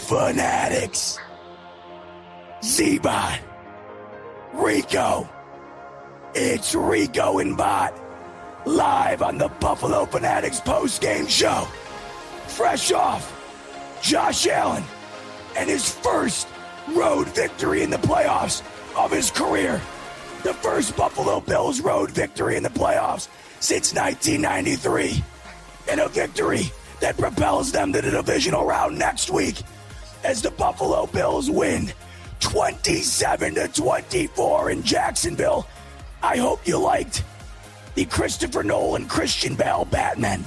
fanatics. Z-Bot Rico. It's Rico and Bot live on the Buffalo Fanatics postgame show. Fresh off Josh Allen and his first road victory in the playoffs of his career. The first Buffalo Bills road victory in the playoffs since 1993. And a victory that propels them to the Divisional Round next week as the Buffalo Bills win 27-24 in Jacksonville. I hope you liked the Christopher Nolan Christian Bale Batman,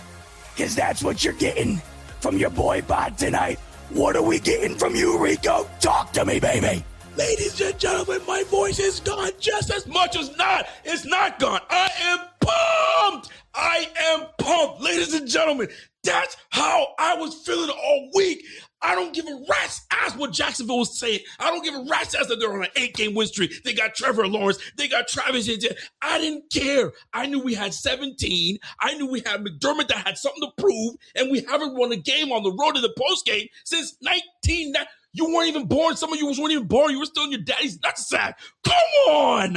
because that's what you're getting from your boy Bot tonight. What are we getting from you, Rico? Talk to me, baby. Ladies and gentlemen, my voice is gone just as much as not. It's not gone. I am pumped. I am pumped. Ladies and gentlemen, that's how I was feeling all week. I don't give a rat's ass what Jacksonville was saying. I don't give a rat's ass that they're on an 8-game win streak. They got Trevor Lawrence. They got Travis Etienne. I didn't care. I knew we had 17. I knew we had McDermott that had something to prove, and we haven't won a game on the road to the postgame since 19. You weren't even born. Some of you weren't even born. You were still in your daddy's nutsack. Come on.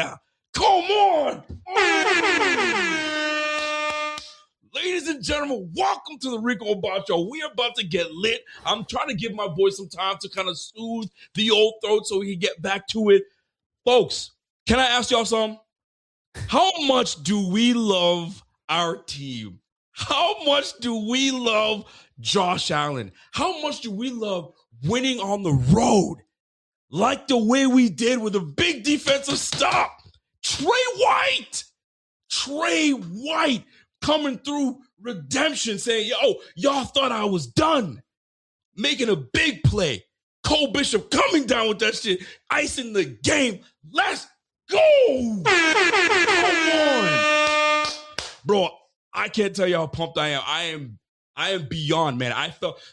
Come on. Ladies and gentlemen, welcome to the Rico and Bot Show. We are about to get lit. I'm trying to give my boy some time to kind of soothe the old throat so he can get back to it. Folks, can I ask y'all something? How much do we love our team? How much do we love Josh Allen? How much do we love winning on the road? Like the way we did with a big defensive stop. Trey White coming through redemption saying, yo, y'all thought I was done. Making a big play. Cole Bishop coming down with that shit. Icing the game. Let's go. Come on. Bro, I can't tell you how pumped I am. I am beyond, man.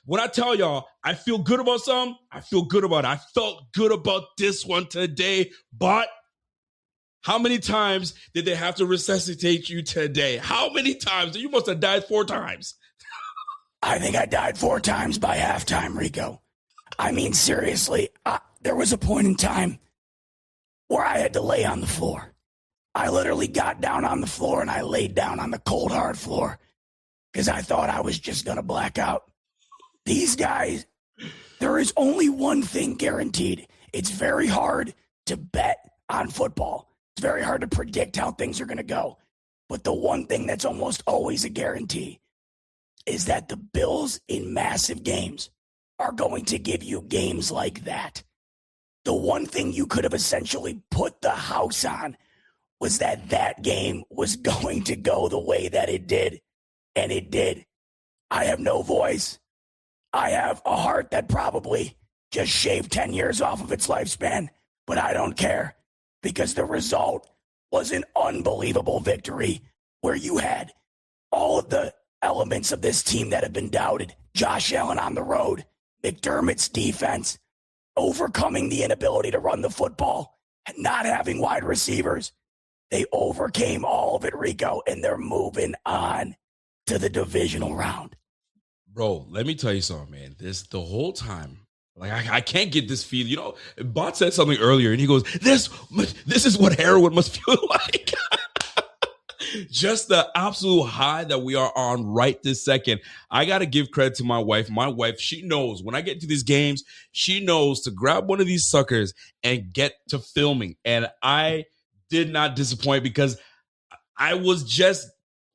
When I tell y'all, I feel good about something, I feel good about it. I felt good about this one today, but how many times did they have to resuscitate you today? How many times? You must have died 4 times. I think I died 4 times by halftime, Rico. I mean, seriously, there was a point in time where I had to lay on the floor. I literally got down on the floor and I laid down on the cold, hard floor because I thought I was just going to black out. These guys, there is only one thing guaranteed. It's very hard to bet on football. It's very hard to predict how things are going to go. But the one thing that's almost always a guarantee is that the Bills in massive games are going to give you games like that. The one thing you could have essentially put the house on was that game was going to go the way that it did. And it did. I have no voice. I have a heart that probably just shaved 10 years off of its lifespan. But I don't care. Because the result was an unbelievable victory where you had all of the elements of this team that have been doubted. Josh Allen on the road, McDermott's defense, overcoming the inability to run the football, and not having wide receivers. They overcame all of it, Rico, and they're moving on to the divisional round. Bro, let me tell you something, man. The whole time, like I can't get this feeling. You know, Bot said something earlier, and he goes, "This is what heroin must feel like." Just the absolute high that we are on right this second. I got to give credit to my wife. My wife, she knows when I get to these games, she knows to grab one of these suckers and get to filming. And I did not disappoint because I was just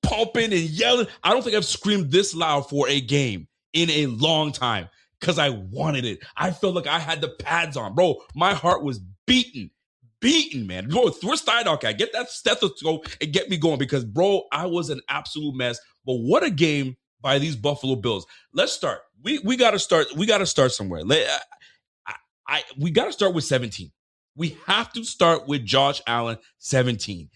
pumping and yelling. I don't think I've screamed this loud for a game in a long time. Because I wanted it. I felt like I had the pads on. Bro, my heart was beating, man. Bro, where's Steindock at? Get that stethoscope and get me going because, bro, I was an absolute mess. But what a game by these Buffalo Bills. Let's start. We got to start. We got to start somewhere. We got to start with 17. We have to start with Josh Allen, 17.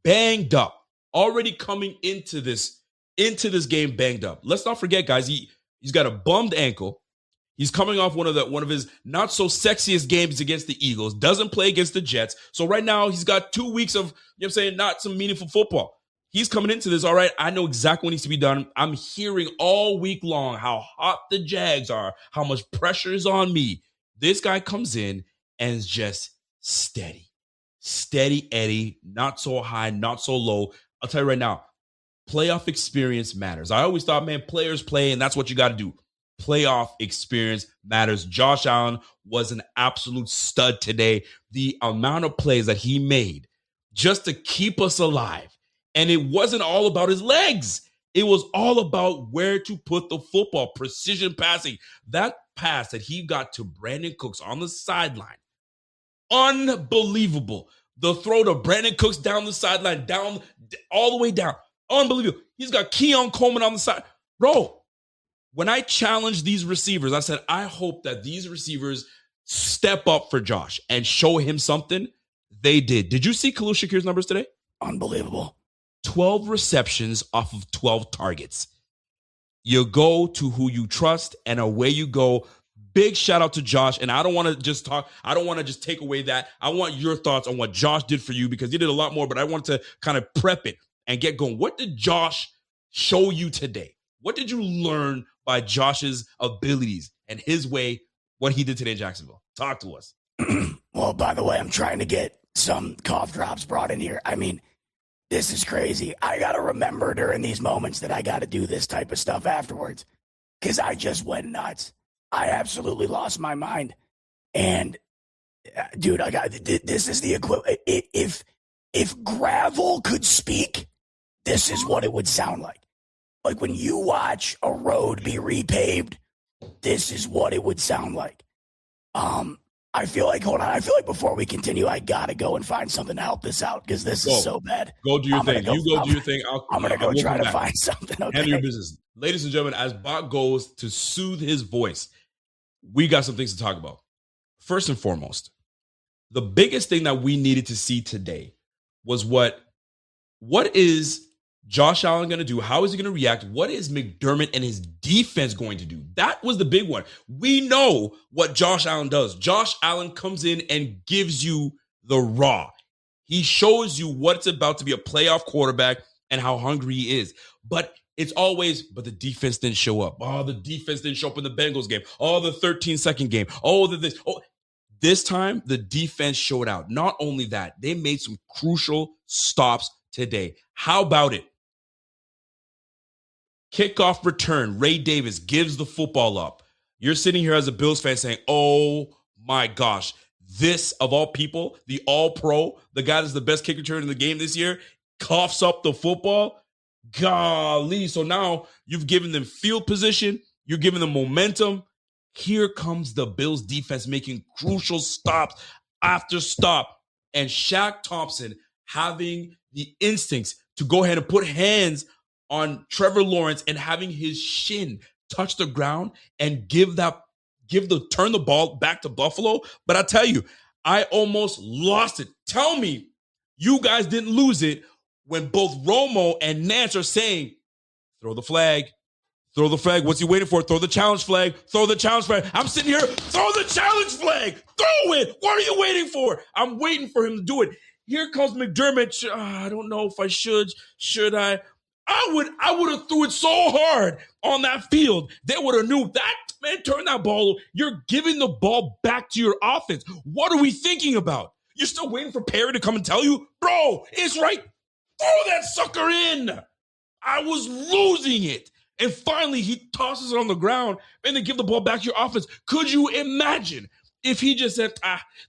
Banged up. Already coming into this game banged up. Let's not forget, guys, he's got a bummed ankle. He's coming off one of his not so sexiest games against the Eagles. Doesn't play against the Jets. So right now he's got 2 weeks of, not some meaningful football. He's coming into this, all right, I know exactly what needs to be done. I'm hearing all week long how hot the Jags are, how much pressure is on me. This guy comes in and is just steady. Steady Eddie, not so high, not so low. I'll tell you right now, playoff experience matters. I always thought, man, players play, and that's what you got to do. Playoff experience matters. Josh Allen was an absolute stud today. The amount of plays that he made just to keep us alive. And it wasn't all about his legs. It was all about where to put the football, precision passing. That pass that he got to Brandon Cooks on the sideline, unbelievable. The throw to Brandon Cooks down the sideline, down all the way down. Unbelievable. He's got Keon Coleman on the side. Bro, when I challenged these receivers, I said, I hope that these receivers step up for Josh and show him something. They did. Did you see Khalil Shakir's numbers today? Unbelievable. 12 receptions off of 12 targets. You go to who you trust, and away you go. Big shout out to Josh. And I don't want to just talk. I don't want to just take away that. I want your thoughts on what Josh did for you, because he did a lot more, but I want to kind of prep it and get going. What did Josh show you today? What did you learn by Josh's abilities and his way, what he did today in Jacksonville? Talk to us. Well, by the way, I'm trying to get some cough drops brought in here. I mean, this is crazy. I got to remember during these moments that I got to do this type of stuff afterwards, because I just went nuts. I absolutely lost my mind. And, dude, this is the equivalent. If gravel could speak, this is what it would sound like. Like when you watch a road be repaved, this is what it would sound like. I feel like before we continue, I gotta go and find something to help this out, because this is so bad. Go do your thing. You go do your thing. I'm gonna go try to find something. Okay? Handle your business. Ladies and gentlemen, as Bot goes to soothe his voice, we got some things to talk about. First and foremost, the biggest thing that we needed to see today was what is Josh Allen going to do? How is he going to react? What is McDermott and his defense going to do? That was the big one. We know what Josh Allen does. Josh Allen comes in and gives you the raw. He shows you what it's about to be a playoff quarterback and how hungry he is. But it's always, but the defense didn't show up. Oh, the defense didn't show up in the Bengals game. Oh, the 13-second game. This time, the defense showed out. Not only that, they made some crucial stops today. How about it? Kickoff return. Ray Davis gives the football up. You're sitting here as a Bills fan saying, oh my gosh, this of all people, the all-pro, the guy that's the best kick return in the game this year, coughs up the football. Golly. So now you've given them field position. You're giving them momentum. Here comes the Bills defense making crucial stops after stop. And Shaq Thompson having the instincts to go ahead and put hands on Trevor Lawrence and having his shin touch the ground and turn the ball back to Buffalo. But I tell you, I almost lost it. Tell me you guys didn't lose it when both Romo and Nance are saying, throw the flag. Throw the flag. What's he waiting for? Throw the challenge flag. Throw the challenge flag. I'm sitting here. Throw the challenge flag. Throw it. What are you waiting for? I'm waiting for him to do it. Here comes McDermott. I don't know if I should. Should I? I would have threw it so hard on that field. They would have knew that, man, turn that ball. You're giving the ball back to your offense. What are we thinking about? You're still waiting for Perry to come and tell you? Bro, it's right. Throw that sucker in. I was losing it. And finally, he tosses it on the ground and then give the ball back to your offense. Could you imagine if he just said,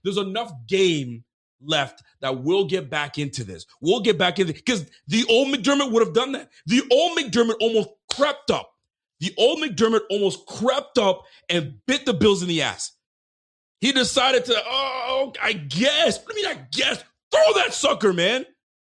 there's enough game left that we'll get back into this. We'll get back into it. Because the old McDermott would have done that. The old McDermott almost crept up. And bit the Bills in the ass. He decided to, I guess. What do you mean, I guess? Throw that sucker, man.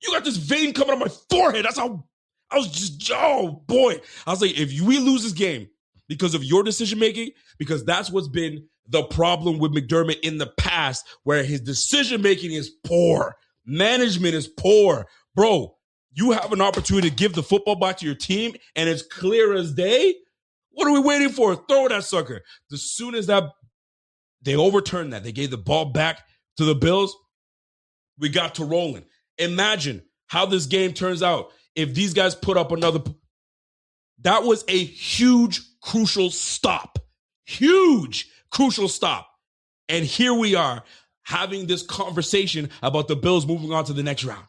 You got this vein coming on my forehead. That's how I was just, oh boy. I was like, if we lose this game because of your decision-making, because that's what's been the problem with McDermott in the past, where his decision-making is poor. Management is poor. Bro, you have an opportunity to give the football back to your team, and it's clear as day. What are we waiting for? Throw that sucker. As soon as that they overturned that, they gave the ball back to the Bills, we got to rolling. Imagine how this game turns out. if these guys put up another. That was a huge, crucial stop. Huge, crucial stop. And here we are having this conversation about the Bills moving on to the next round.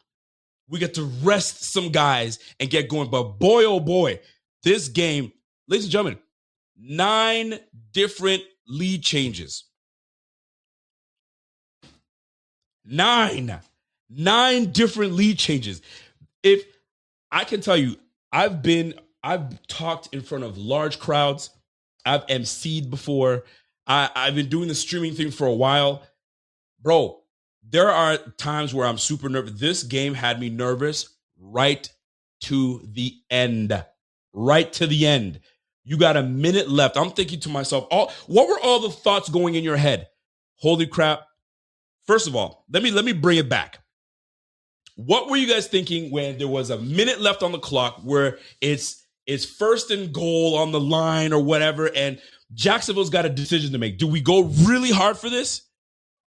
We get to rest some guys and get going. But boy, oh boy, this game, ladies and gentlemen, 9 different lead changes. 9 different lead changes. If I can tell you, I've talked in front of large crowds. I've emceed before. I've been doing the streaming thing for a while. Bro, there are times where I'm super nervous. This game had me nervous right to the end. Right to the end. You got a minute left. I'm thinking to myself, what were all the thoughts going in your head? Holy crap. First of all, let me bring it back. What were you guys thinking when there was a minute left on the clock where it's first and goal on the line or whatever, and Jacksonville's got a decision to make? Do we go really hard for this?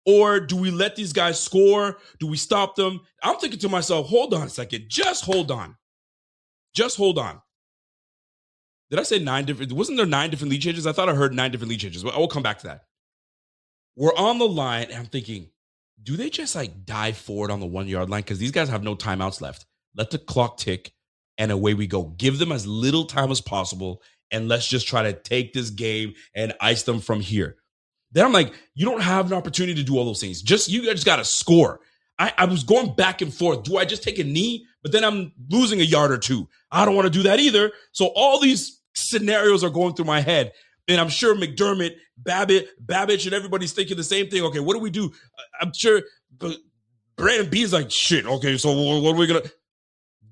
Or do we let these guys score? Do we stop them? I'm thinking to myself, hold on a second. Just hold on. Just hold on. Did I say 9 different? Wasn't there 9 different lead changes? I thought I heard 9 different lead changes. But we'll come back to that. We're on the line, and I'm thinking, do they just dive forward on the 1-yard line? Because these guys have no timeouts left. Let the clock tick, and away we go. Give them as little time as possible, and let's just try to take this game and ice them from here. Then I'm like, you don't have an opportunity to do all those things. You just got to score. I was going back and forth. Do I just take a knee? But then I'm losing a yard or two. I don't want to do that either. So all these scenarios are going through my head. And I'm sure McDermott, Babbage, and everybody's thinking the same thing. Okay, what do we do? I'm sure Brandon B is like, shit, okay, so what are we going to...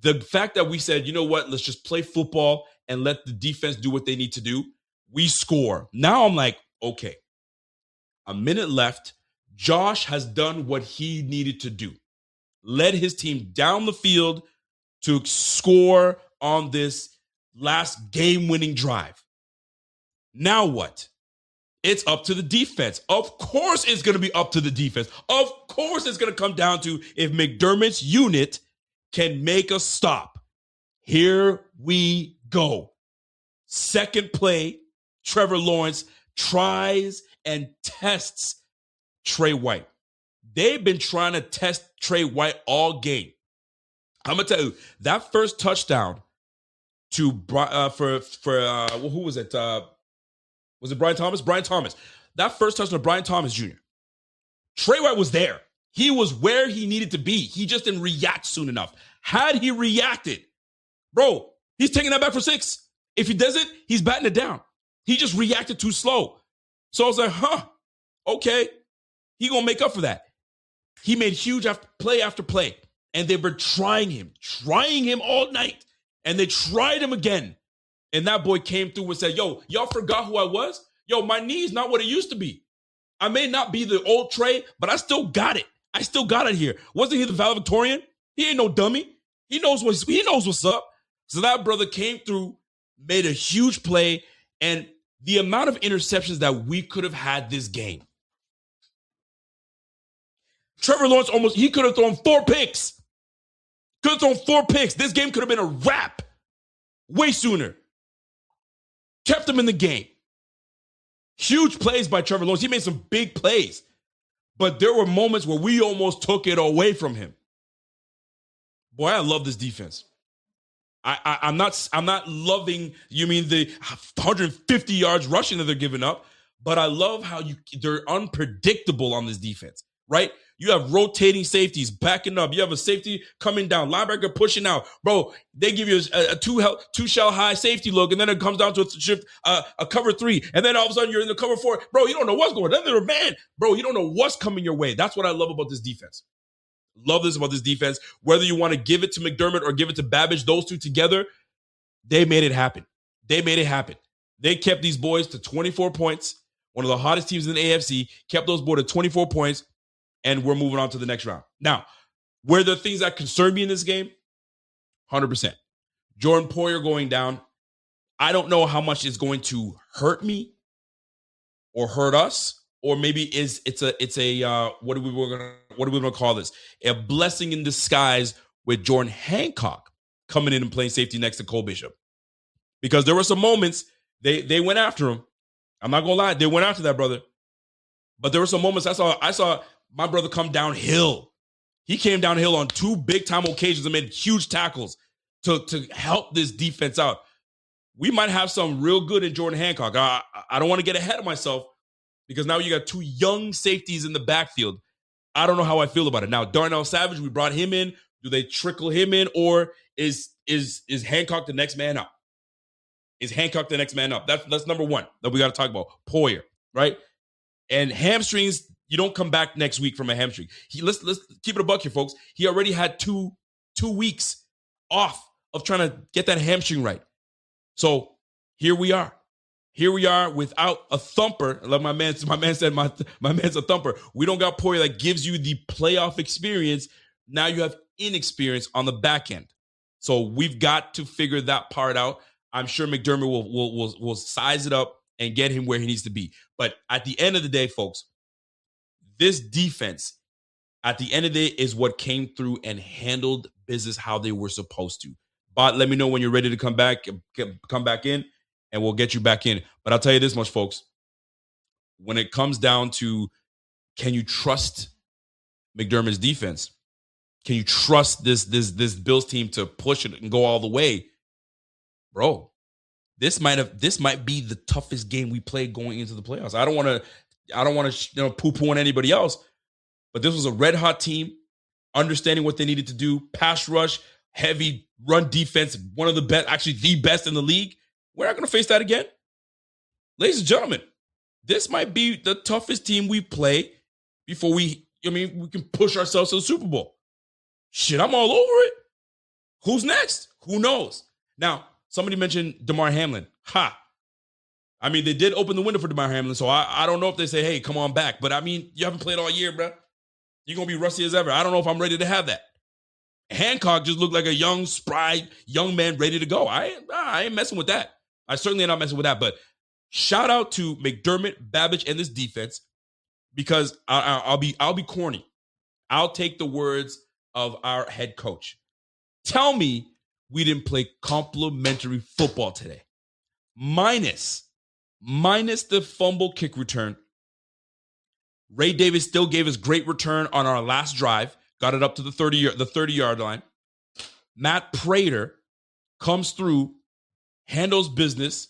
The fact that we said, you know what, let's just play football and let the defense do what they need to do. We score. Now I'm like, okay, a minute left. Josh has done what he needed to do. Led his team down the field to score on this last game-winning drive. Now what? It's up to the defense. Of course it's going to be up to the defense. Of course it's going to come down to if McDermott's unit can make a stop. Here we go. Second play, Trevor Lawrence tries and tests Trey White. They've been trying to test Trey White all game. I'm going to tell you, that first touchdown to who was it? Was it Brian Thomas? Brian Thomas. That first touchdown to Brian Thomas Jr. Trey White was there. He was where he needed to be. He just didn't react soon enough. Had he reacted, bro, he's taking that back for 6. If he does it, he's batting it down. He just reacted too slow. So I was like, okay. He going to make up for that. He made huge play after play. And they were trying him all night. And they tried him again. And that boy came through and said, yo, y'all forgot who I was? Yo, my knee's not what it used to be. I may not be the old Trey, but I still got it. I still got it here. Wasn't he the valedictorian? He ain't no dummy. He knows what's up. So that brother came through, made a huge play, and the amount of interceptions that we could have had this game. Trevor Lawrence he could have thrown 4 picks. Could have thrown 4 picks. This game could have been a wrap way sooner. Kept him in the game. Huge plays by Trevor Lawrence. He made some big plays. But there were moments where we almost took it away from him. Boy, I love this defense. I'm not loving, you mean the 150 yards rushing that they're giving up, but I love how they're unpredictable on this defense, right? You have rotating safeties backing up. You have a safety coming down, linebacker pushing out. Bro, they give you a two-shell high safety look, and then it comes down to a cover 3, and then all of a sudden you're in the cover 4. Bro, you don't know what's going on. Then they're a man. Bro, you don't know what's coming your way. That's what I love about this defense. Love this about this defense. Whether you want to give it to McDermott or give it to Babbage, those two together, they made it happen. They kept these boys to 24 points. One of the hottest teams in the AFC kept those boys to 24 points. And we're moving on to the next round. Now, were there things that concern me in this game? 100%. Jordan Poyer going down. I don't know how much it's going to hurt me or hurt us, or maybe it's a what are we going to call this? A blessing in disguise with Jordan Hancock. coming in and playing safety next to Cole Bishop. Because there were some moments they went after him. I'm not going to lie. They went after that brother. But there were some moments I saw my brother come downhill. He came downhill on 2 big-time occasions and made huge tackles to help this defense out. We might have some real good in Jordan Hancock. I don't want to get ahead of myself because now you got 2 young safeties in the backfield. I don't know how I feel about it. Now, Darnell Savage, we brought him in. Do they trickle him in, or is Hancock the next man up? Is Hancock the next man up? That's number one that we got to talk about. Poyer, right? And hamstrings, you don't come back next week from a hamstring. Let's keep it a buck here, folks. He already had two weeks off of trying to get that hamstring right. So here we are. Here we are without a thumper. Like my man said, my man's a thumper. We don't got Poyer that gives you the playoff experience. Now you have inexperience on the back end. So we've got to figure that part out. I'm sure McDermott will size it up and get him where he needs to be. But at the end of the day, folks, this defense, at the end of the day, is what came through and handled business how they were supposed to. Bot, let me know when you're ready to come back in, and we'll get you back in. But I'll tell you this much, folks. When it comes down to, can you trust McDermott's defense? Can you trust this Bills team to push it and go all the way? Bro, this might be the toughest game we played going into the playoffs. I don't want to poo-poo on anybody else, but this was a red hot team, understanding what they needed to do, pass rush, heavy run defense, one of the best, actually the best in the league. We're not going to face that again. Ladies and gentlemen, this might be the toughest team we play before we can push ourselves to the Super Bowl. Shit, I'm all over it. Who's next? Who knows? Now, somebody mentioned Damar Hamlin. I mean, they did open the window for Damar Hamlin, so I don't know if they say, hey, come on back. But, I mean, you haven't played all year, bro. You're going to be rusty as ever. I don't know if I'm ready to have that. Hancock just looked like a young, spry, young man ready to go. I ain't messing with that. I certainly am not messing with that. But shout out to McDermott, Babbage, and this defense, because I'll be corny. I'll take the words of our head coach. Tell me we didn't play complimentary football today. Minus the fumble kick return. Ray Davis still gave us great return on our last drive. Got it up to the 30-yard line. Matt Prater comes through, handles business,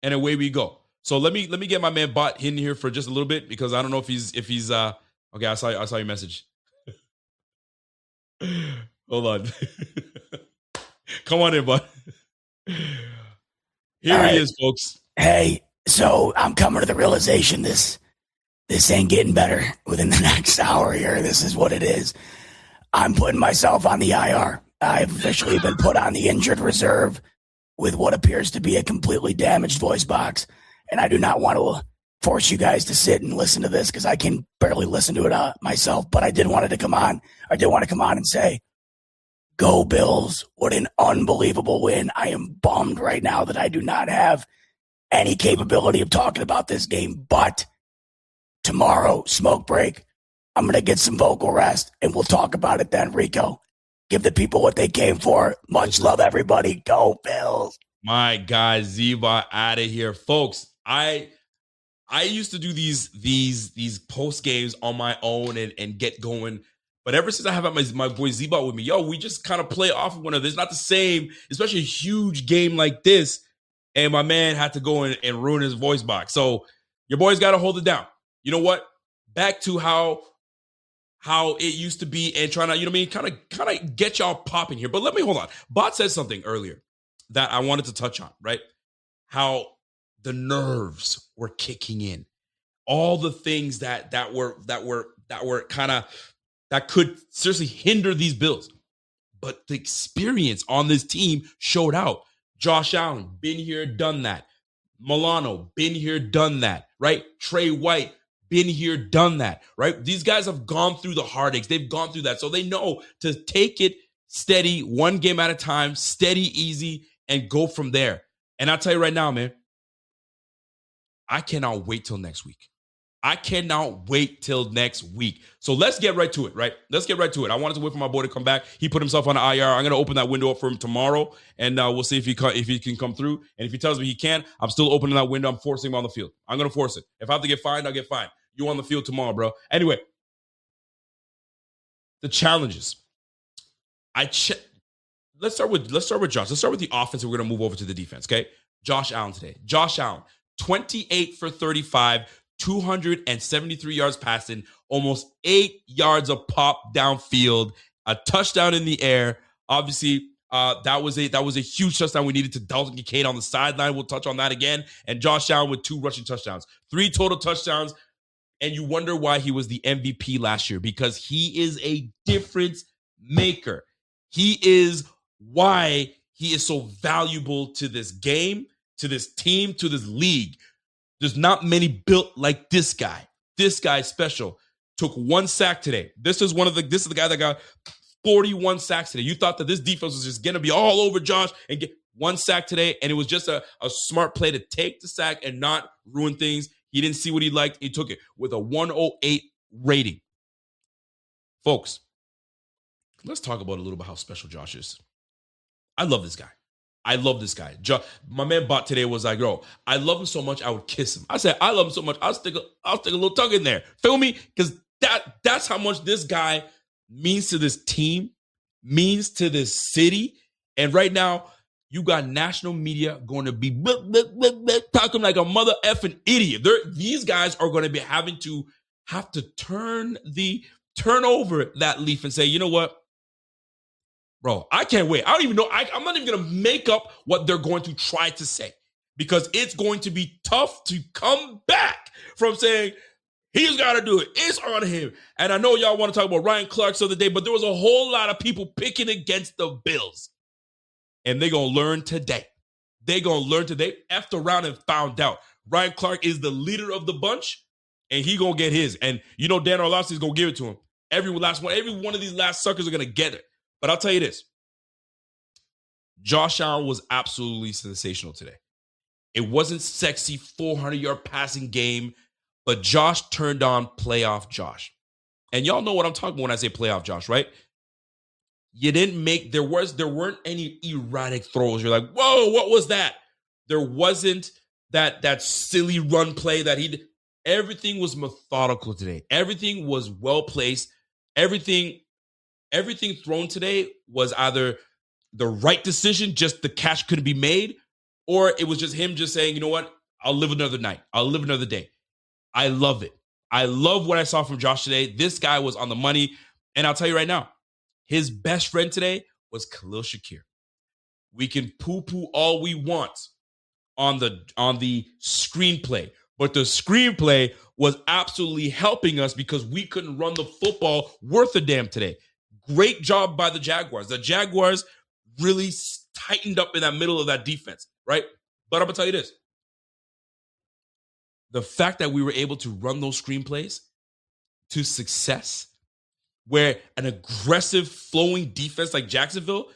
and away we go. So let me get my man Bot in here for just a little bit, because I don't know if he's okay. I saw your message. Hold on. Come on in, bud. Here he is, folks. Hey, so I'm coming to the realization this ain't getting better within the next hour here. This is what it is. I'm putting myself on the IR. I've officially been put on the injured reserve with what appears to be a completely damaged voice box. And I do not want to force you guys to sit and listen to this, because I can barely listen to it myself. But I did want to come on and say, go Bills. What an unbelievable win. I am bummed right now that I do not have any capability of talking about this game. But tomorrow, smoke break, I'm going to get some vocal rest, and we'll talk about it then, Rico. Give the people what they came for. Much love, everybody. Go Bills. My guy, Z-Bot, out of here. Folks, I used to do these post games on my own and get going. But ever since I have my boy Z-Bot with me, we just kind of play off of one another. It's not the same, especially a huge game like this. And my man had to go and ruin his voice box. So your boy's got to hold it down. You know what? Back to how it used to be, and trying to, kind of get y'all popping here. But let me hold on. Bot said something earlier that I wanted to touch on, right? How the nerves were kicking in. All the things that could seriously hinder these Bills. But the experience on this team showed out. Josh Allen, been here, done that. Milano, been here, done that, right? Trey White, been here, done that, right? These guys have gone through the heartaches. They've gone through that. So they know to take it steady, one game at a time, steady, easy, and go from there. And I'll tell you right now, man, I cannot wait till next week. I cannot wait till next week. So let's get right to it, right? Let's get right to it. I wanted to wait for my boy to come back. He put himself on the IR. I'm going to open that window up for him tomorrow, and we'll see if he can come through. And if he tells me he can, I'm still opening that window. I'm forcing him on the field. I'm going to force it. If I have to get fined, I'll get fined. You on the field tomorrow, bro. Anyway, the challenges. Let's start with Josh. Let's start with the offense, and we're going to move over to the defense, okay? Josh Allen today. Josh Allen, 28 for 35, 273 yards passing, almost 8 yards of pop downfield, a touchdown in the air. Obviously, that was a huge touchdown we needed to Dalton Kincaid on the sideline. We'll touch on that again. And Josh Allen with 2 rushing touchdowns, 3 total touchdowns. And you wonder why he was the MVP last year, because he is a difference maker. He is why he is so valuable to this game, to this team, to this league. There's not many built like this guy. This guy is special. Took 1 sack today. This is the guy that got 41 sacks today. You thought that this defense was just going to be all over Josh and get 1 sack today, and it was just a smart play to take the sack and not ruin things. He didn't see what he liked. He took it with a 108 rating. Folks, let's talk about a little bit how special Josh is. I love this guy. My man Bot today was like, "Bro, I love him so much, I would kiss him." I said, "I love him so much, I'll stick a little tongue in there." Feel me? Because that's how much this guy means to this team, means to this city. And right now, you got national media going to be talking like a mother effing idiot. These guys are going to be having to turn over that leaf and say, "You know what? Bro, I can't wait." I don't even know. I'm not even going to make up what they're going to try to say, because it's going to be tough to come back from saying, he's got to do it. It's on him. And I know y'all want to talk about Ryan Clark the other day, but there was a whole lot of people picking against the Bills. And they're going to learn today. Effed around and found out. Ryan Clark is the leader of the bunch, and he going to get his. And you know Dan Orlovsky's going to give it to him. Every one of these last suckers are going to get it. But I'll tell you this. Josh Allen was absolutely sensational today. It wasn't sexy 400-yard passing game, but Josh turned on playoff Josh. And y'all know what I'm talking about when I say playoff Josh, right? You didn't make, there weren't any erratic throws. You're like, whoa, what was that? There wasn't that silly run play that he did. Everything was methodical today. Everything was well placed. Everything thrown today was either the right decision, just the catch couldn't be made, or it was just him just saying, you know what? I'll live another night. I'll live another day. I love it. I love what I saw from Josh today. This guy was on the money. And I'll tell you right now, his best friend today was Khalil Shakir. We can poo-poo all we want on the screenplay, but the screenplay was absolutely helping us because we couldn't run the football worth a damn today. Great job by the Jaguars. The Jaguars really tightened up in that middle of that defense, right? But I'm going to tell you this. The fact that we were able to run those screenplays to success, where an aggressive flowing defense like Jacksonville,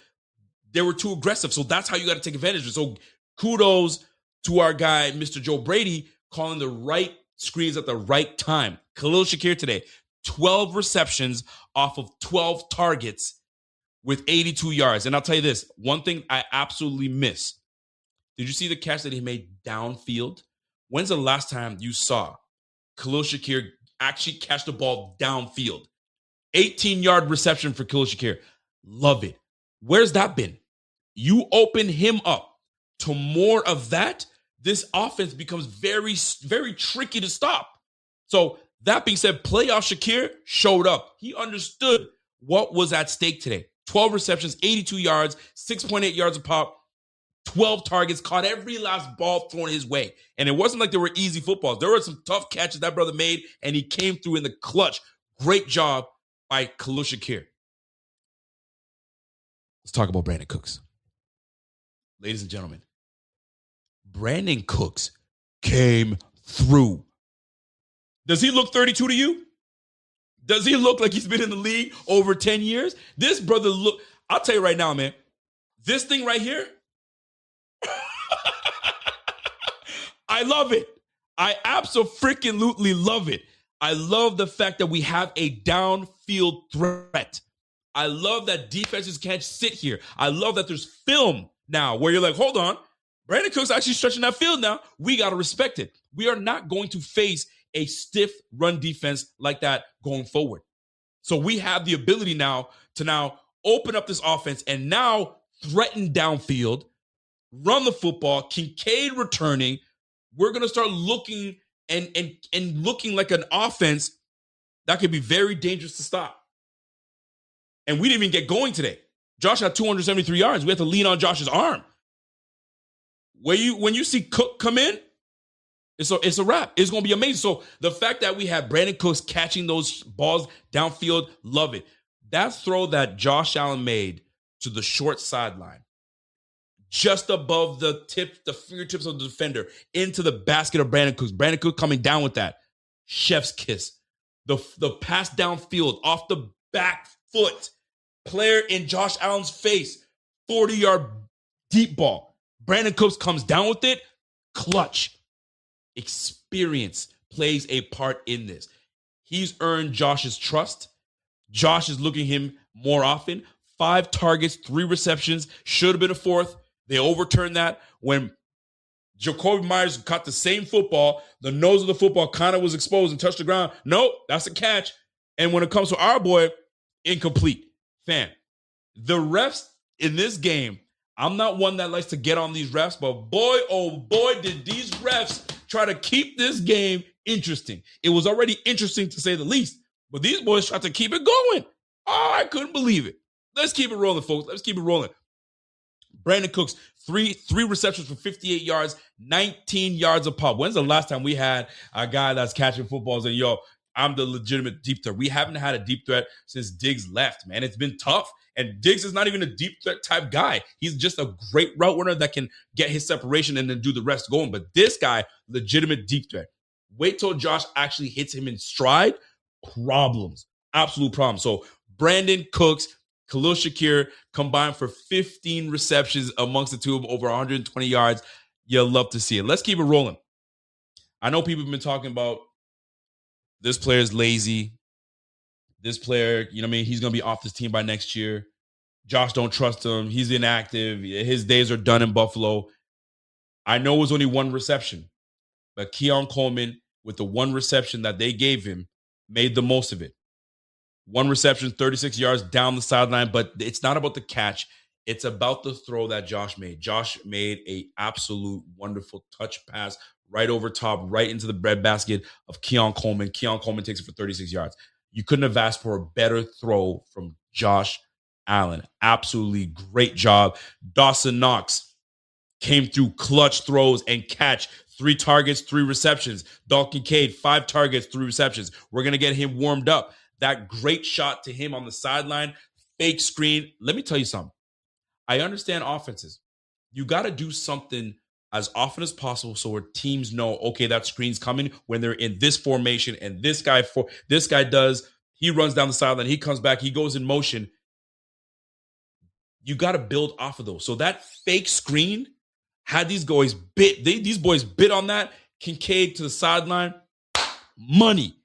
they were too aggressive. So that's how you got to take advantage of it. So kudos to our guy, Mr. Joe Brady, calling the right screens at the right time. Khalil Shakir today, 12 receptions off of 12 targets with 82 yards. And I'll tell you this, one thing I absolutely miss. Did you see the catch that he made downfield? When's the last time you saw Khalil Shakir actually catch the ball downfield? 18-yard reception for Khalil Shakir. Love it. Where's that been? You open him up to more of that, this offense becomes very, very tricky to stop. So that being said, playoff Shakir showed up. He understood what was at stake today. 12 receptions, 82 yards, 6.8 yards a pop, 12 targets, caught every last ball thrown his way. And it wasn't like they were easy footballs. There were some tough catches that brother made, and he came through in the clutch. Great job by Khalil Shakir. Let's talk about Brandon Cooks. Ladies and gentlemen, Brandon Cooks came through. Does he look 32 to you? Does he look like he's been in the league over 10 years? This brother look, I'll tell you right now, man, this thing right here, I love it. I absolutely love it. I love the fact that we have a downfield threat. I love that defenses can't sit here. I love that there's film now where you're like, hold on, Brandon Cooks actually stretching that field now. We got to respect it. We are not going to face a stiff run defense like that going forward. So we have the ability now to open up this offense and now threaten downfield, run the football, Kincaid returning. We're going to start looking and looking like an offense that could be very dangerous to stop. And we didn't even get going today. Josh had 273 yards. We had to lean on Josh's arm. When you see Cook come in, it's a wrap. It's going to be amazing. So the fact that we have Brandon Cooks catching those balls downfield, love it. That throw that Josh Allen made to the short sideline, just above the fingertips of the defender, into the basket of Brandon Cooks. Brandon Cooks coming down with that. Chef's kiss. The pass downfield off the back foot. Player in Josh Allen's face. 40-yard deep ball. Brandon Cooks comes down with it. Clutch. Experience plays a part in this. He's earned Josh's trust. Josh is looking at him more often. 5 targets, 3 receptions. Should have been a 4th. They overturned that when Jacoby Myers caught the same football. The nose of the football kind of was exposed and touched the ground. Nope, that's a catch. And when it comes to our boy, incomplete. Fam, the refs in this game, I'm not one that likes to get on these refs, but boy, oh boy, did these refs try to keep this game interesting. It was already interesting to say the least, but these boys tried to keep it going. Oh, I couldn't believe it. Let's keep it rolling, folks. Let's keep it rolling. Brandon Cooks, three receptions for 58 yards, 19 yards a pop. When's the last time we had a guy that's catching footballs and, yo, I'm the legitimate deep threat? We haven't had a deep threat since Diggs left, man. It's been tough. And Diggs is not even a deep threat type guy. He's just a great route runner that can get his separation and then do the rest going. But this guy, legitimate deep threat. Wait till Josh actually hits him in stride. Problems. Absolute problems. So Brandon Cooks, Khalil Shakir combined for 15 receptions amongst the two of them, over 120 yards. You'll love to see it. Let's keep it rolling. I know people have been talking about this player's lazy. This player, you know what I mean? He's going to be off this team by next year. Josh don't trust him. He's inactive. His days are done in Buffalo. I know it was only 1 reception, but Keon Coleman, with the 1 reception that they gave him, made the most of it. 1 reception, 36 yards down the sideline, but it's not about the catch. It's about the throw that Josh made. Josh made an absolute wonderful touch pass right over top, right into the breadbasket of Keon Coleman. Keon Coleman takes it for 36 yards. You couldn't have asked for a better throw from Josh Allen. Absolutely great job. Dawson Knox came through clutch throws and catch. 3 targets, 3 receptions. Dalton Kincaid, 5 targets, 3 receptions. We're going to get him warmed up. That great shot to him on the sideline, fake screen. Let me tell you something. I understand offenses. You got to do something as often as possible so where teams know, okay, that screen's coming when they're in this formation and this guy he runs down the sideline, he comes back, he goes in motion. You got to build off of those. So that fake screen had these boys bit on that. Kincaid to the sideline. Money.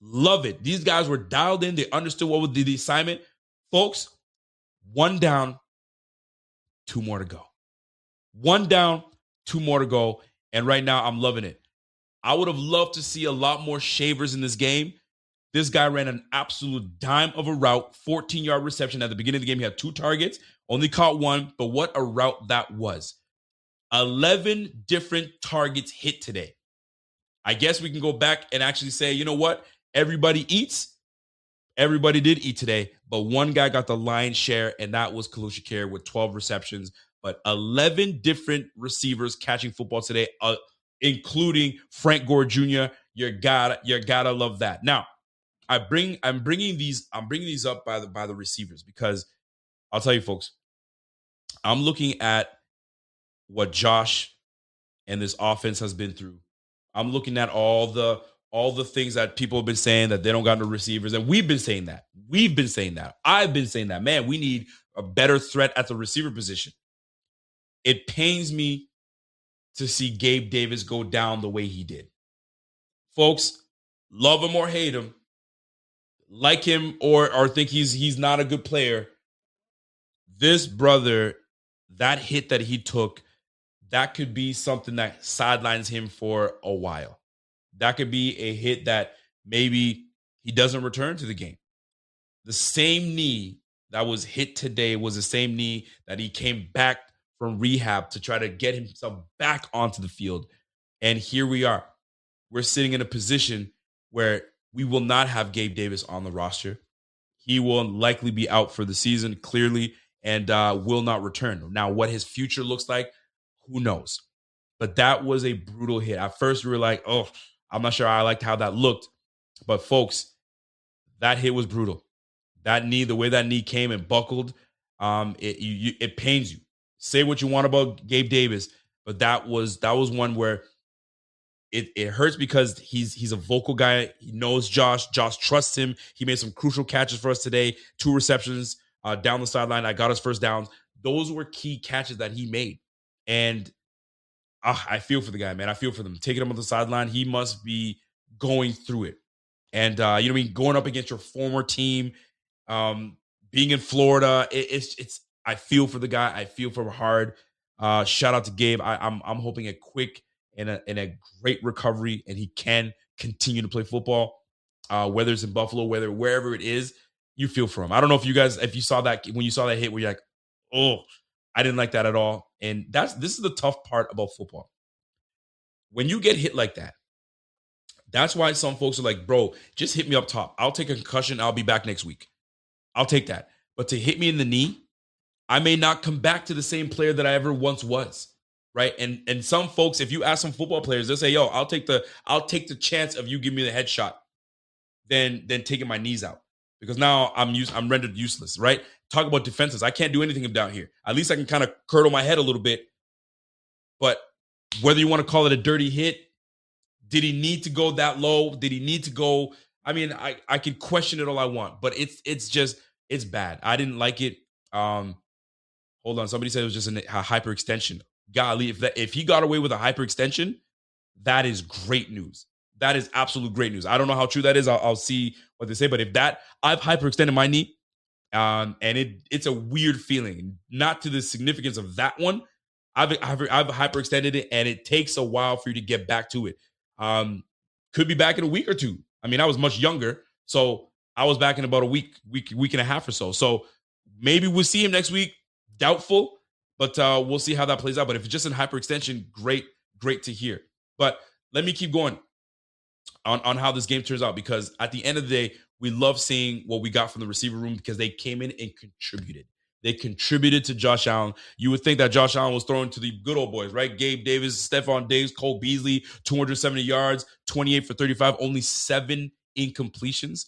Love it. These guys were dialed in. They understood what was the assignment. Folks, 1 down, 2 more to go. 1 down, 2 more to go. And right now, I'm loving it. I would have loved to see a lot more shavers in this game. This guy ran an absolute dime of a route, 14-yard reception. At the beginning of the game, he had 2 targets, only caught 1, but what a route that was. 11 different targets hit today. I guess we can go back and actually say, you know what? Everybody eats. Everybody did eat today, but 1 guy got the lion's share, and that was Khalil Shakir with 12 receptions. But 11 different receivers catching football today, including Frank Gore Jr. You gotta love that. Now, I'm bringing these up by the receivers because I'll tell you, folks, I'm looking at what Josh and this offense has been through. I'm looking at all the things that people have been saying that they don't got no receivers, and we've been saying that. I've been saying that. Man, we need a better threat at the receiver position. It pains me to see Gabe Davis go down the way he did. folks, love him or hate him, like him or think he's not a good player, this brother, that hit that he took, that could be something that sidelines him for a while. That could be a hit that maybe he doesn't return to the game. The same knee that was hit today was the same knee that he came back from rehab to try to get himself back onto the field. And here we are. We're sitting in a position where we will not have Gabe Davis on the roster. He will likely be out for the season, clearly, and will not return. Now, what his future looks like, who knows? But that was a brutal hit. At first, we were like, oh, I'm not sure I liked how that looked. But, folks, that hit was brutal. That knee, the way that knee came and buckled, it pains you. Say what you want about Gabe Davis, but that was one where it hurts because he's a vocal guy. He knows Josh. Josh trusts him. He made some crucial catches for us today. 2 receptions down the sideline. I got his first downs. Those were key catches that he made. And I feel for the guy, man. I feel for them. Taking him on the sideline, he must be going through it. And, you know what I mean? Going up against your former team, being in Florida, it's. I feel for the guy. I feel for him hard. Shout out to Gabe. I'm hoping a quick and a great recovery, and he can continue to play football. Whether it's in Buffalo, wherever it is, you feel for him. I don't know if you saw that when you saw that hit, where you're like, oh, I didn't like that at all. And this is the tough part about football. When you get hit like that, that's why some folks are like, bro, just hit me up top. I'll take a concussion. I'll be back next week. I'll take that. But to hit me in the knee, I may not come back to the same player that I ever once was, right? And some folks, if you ask some football players, they'll say, yo, I'll take the chance of you giving me the headshot than taking my knees out. Because now I'm rendered useless, right? Talk about defenses. I can't do anything down here. At least I can kind of curdle my head a little bit. But whether you want to call it a dirty hit, did he need to go that low? Did he need to go? I mean, I can question it all I want, but it's bad. I didn't like it. Hold on. Somebody said it was just a hyperextension. Golly, if he got away with a hyperextension, that is great news. That is absolute great news. I don't know how true that is. I'll see what they say. But if I've hyperextended my knee, and it's a weird feeling. Not to the significance of that one. I've hyperextended it, and it takes a while for you to get back to it. Could be back in a week or two. I mean, I was much younger, so I was back in about a week and a half or so. So maybe we'll see him next week. Doubtful, but we'll see how that plays out. But if it's just in hyperextension, great to hear. But let me keep going on how this game turns out, because at the end of the day, we love seeing what we got from the receiver room because they came in and contributed. They contributed to Josh Allen. You would think that Josh Allen was throwing to the good old boys, right? Gabe Davis, Stephon Diggs, Cole Beasley, 270 yards, 28 for 35, only 7 incompletions.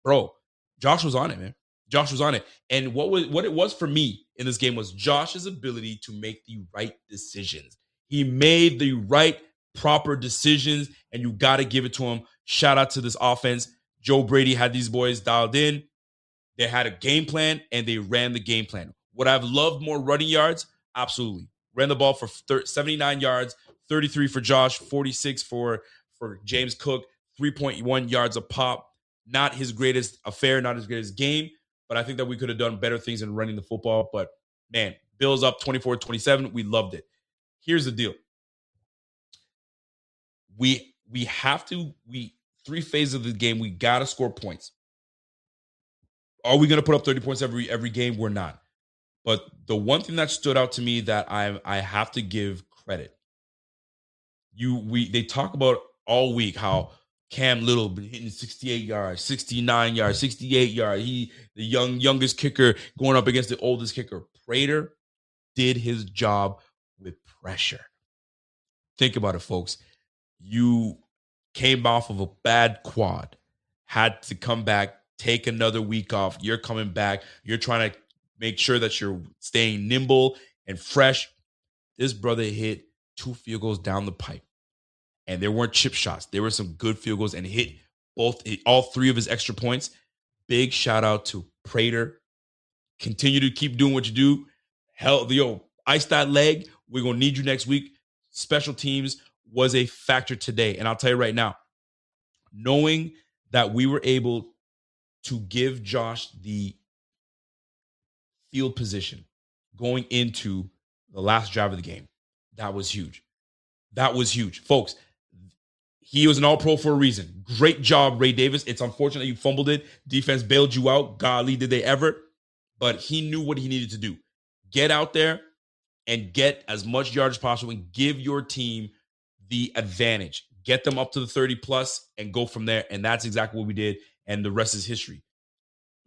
Bro, Josh was on it, man. Josh was on it. And what it was for me in this game was Josh's ability to make the right decisions. He made the right, proper decisions, and you got to give it to him. Shout out to this offense. Joe Brady had these boys dialed in. They had a game plan, and they ran the game plan. Would I have loved more running yards? Absolutely. Ran the ball for 79 yards, 33 for Josh, 46 for James Cook, 3.1 yards a pop. Not his greatest affair, not his greatest game. But I think that we could have done better things in running the football. But, man, Bills up 24-27. We loved it. Here's the deal. We have to – 3 phases of the game, we got to score points. Are we going to put up 30 points every game? We're not. But the one thing that stood out to me that I have to give credit. They talk about all week how – Cam Little been hitting 68 yards, 69 yards, 68 yards. He, the youngest kicker going up against the oldest kicker. Prater did his job with pressure. Think about it, folks. You came off of a bad quad, had to come back, take another week off. You're coming back. You're trying to make sure that you're staying nimble and fresh. This brother hit 2 field goals down the pipe. And there weren't chip shots. There were some good field goals and hit all 3 of his extra points. Big shout out to Prater. Continue to keep doing what you do. Ice that leg. We're going to need you next week. Special teams was a factor today. And I'll tell you right now, knowing that we were able to give Josh the field position going into the last drive of the game. That was huge. That was huge. Folks, he was an all-pro for a reason. Great job, Ray Davis. It's unfortunate you fumbled it. Defense bailed you out. Golly, did they ever. But he knew what he needed to do. Get out there and get as much yardage as possible and give your team the advantage. Get them up to the 30-plus and go from there. And that's exactly what we did. And the rest is history.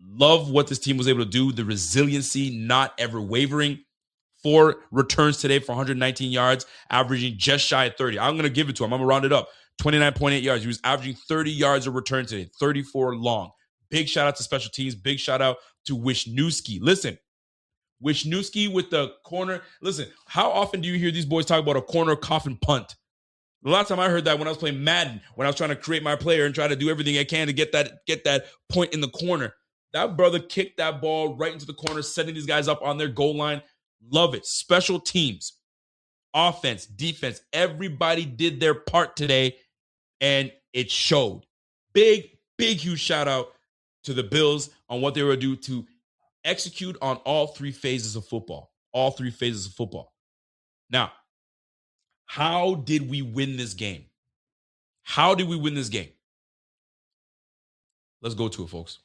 Love what this team was able to do. The resiliency, not ever wavering. 4 returns today for 119 yards, averaging just shy of 30. I'm going to give it to him. I'm going to round it up. 29.8 yards. He was averaging 30 yards a return today, 34 long. Big shout out to special teams. Big shout out to Wisniewski. Listen, Wisniewski with the corner. Listen, how often do you hear these boys talk about a corner coffin punt? The last time I heard that when I was playing Madden, when I was trying to create my player and try to do everything I can to get that point in the corner. That brother kicked that ball right into the corner, setting these guys up on their goal line. Love it. Special teams, offense, defense, everybody did their part today, and it showed. Big, huge shout out to the Bills on what they were able to do to execute on all 3 phases of football. All 3 phases of football. Now, how did we win this game? How did we win this game? Let's go to it, folks.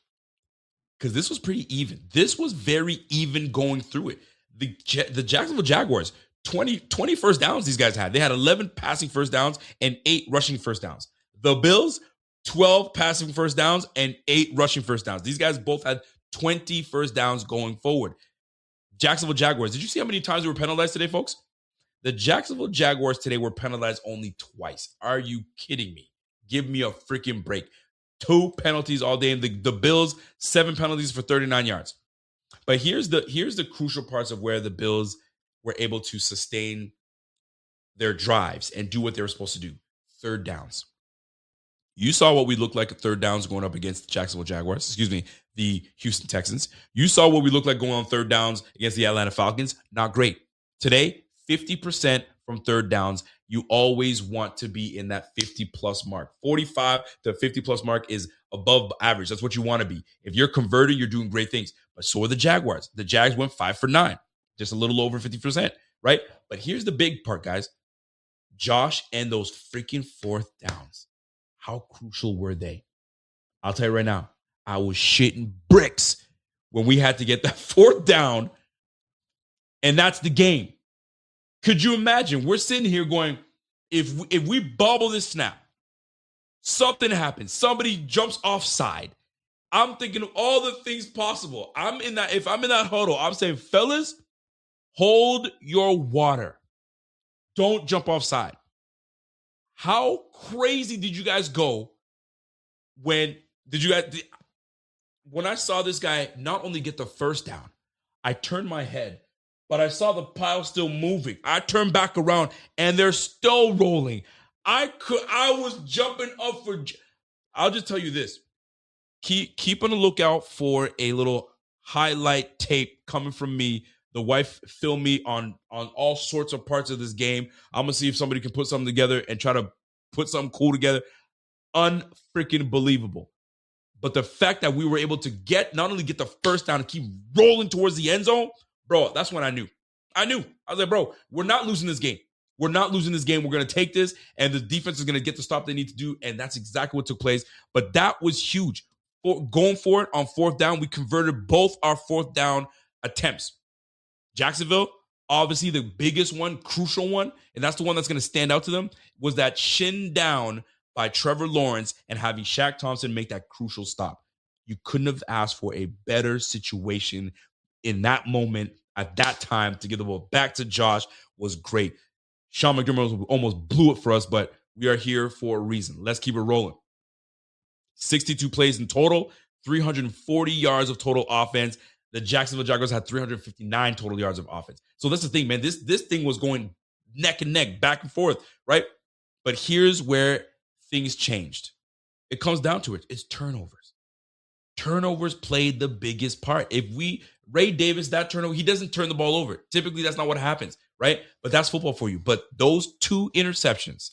Because this was pretty even. This was very even going through it. The Jacksonville Jaguars, 20 first downs these guys had. They had 11 passing first downs and 8 rushing first downs. The Bills, 12 passing first downs and 8 rushing first downs. These guys both had 20 first downs going forward. Jacksonville Jaguars, did you see how many times we were penalized today, folks? The Jacksonville Jaguars today were penalized only twice. Are you kidding me? Give me a freaking break. 2 penalties all day. And the Bills, 7 penalties for 39 yards. But here's the crucial parts of where the Bills were able to sustain their drives and do what they were supposed to do. 3rd downs. You saw what we looked like at 3rd downs going up against the Jacksonville Jaguars. The Houston Texans. You saw what we looked like going on 3rd downs against the Atlanta Falcons. Not great. Today, 50% from 3rd downs. You always want to be in that 50-plus mark. 45 to 50-plus mark is above average. That's what you want to be. If you're converted, you're doing great things. But so are the Jaguars. The Jags went 5 for 9, just a little over 50%, right? But here's the big part, guys. Josh and those freaking 4th downs. How crucial were they? I'll tell you right now, I was shitting bricks when we had to get that 4th down, and that's the game. Could you imagine? We're sitting here going, if we bobble this snap, something happens, somebody jumps offside. I'm thinking of all the things possible. If I'm in that huddle, I'm saying, fellas, hold your water. Don't jump offside. How crazy did you guys go when I saw this guy not only get the 1st down, I turned my head, but I saw the pile still moving. I turned back around and they're still rolling. I was jumping up for. I'll just tell you this. Keep on the lookout for a little highlight tape coming from me. The wife filmed me on all sorts of parts of this game. I'm going to see if somebody can put something together and try to put something cool together. Unfreaking believable. But the fact that we were able to not only get the 1st down and keep rolling towards the end zone, bro, that's when I knew. I was like, bro, we're not losing this game. We're not losing this game. We're going to take this, and the defense is going to get the stop they need to do, and that's exactly what took place. But that was huge. Going forward on 4th down, we converted both our 4th down attempts. Jacksonville, obviously the biggest one, crucial one, and that's the one that's going to stand out to them, was that shin down by Trevor Lawrence and having Shaq Thompson make that crucial stop. You couldn't have asked for a better situation in that moment at that time to give the ball back to Josh. Was great. Sean McDermott almost blew it for us, but we are here for a reason. Let's keep it rolling. 62 plays in total, 340 yards of total offense. The Jacksonville Jaguars had 359 total yards of offense. So that's the thing, man. This thing was going neck and neck, back and forth, right? But here's where things changed. It comes down to it. It's turnovers. Turnovers played the biggest part. Ray Davis, that turnover, he doesn't turn the ball over. Typically, that's not what happens, right? But that's football for you. But those 2 interceptions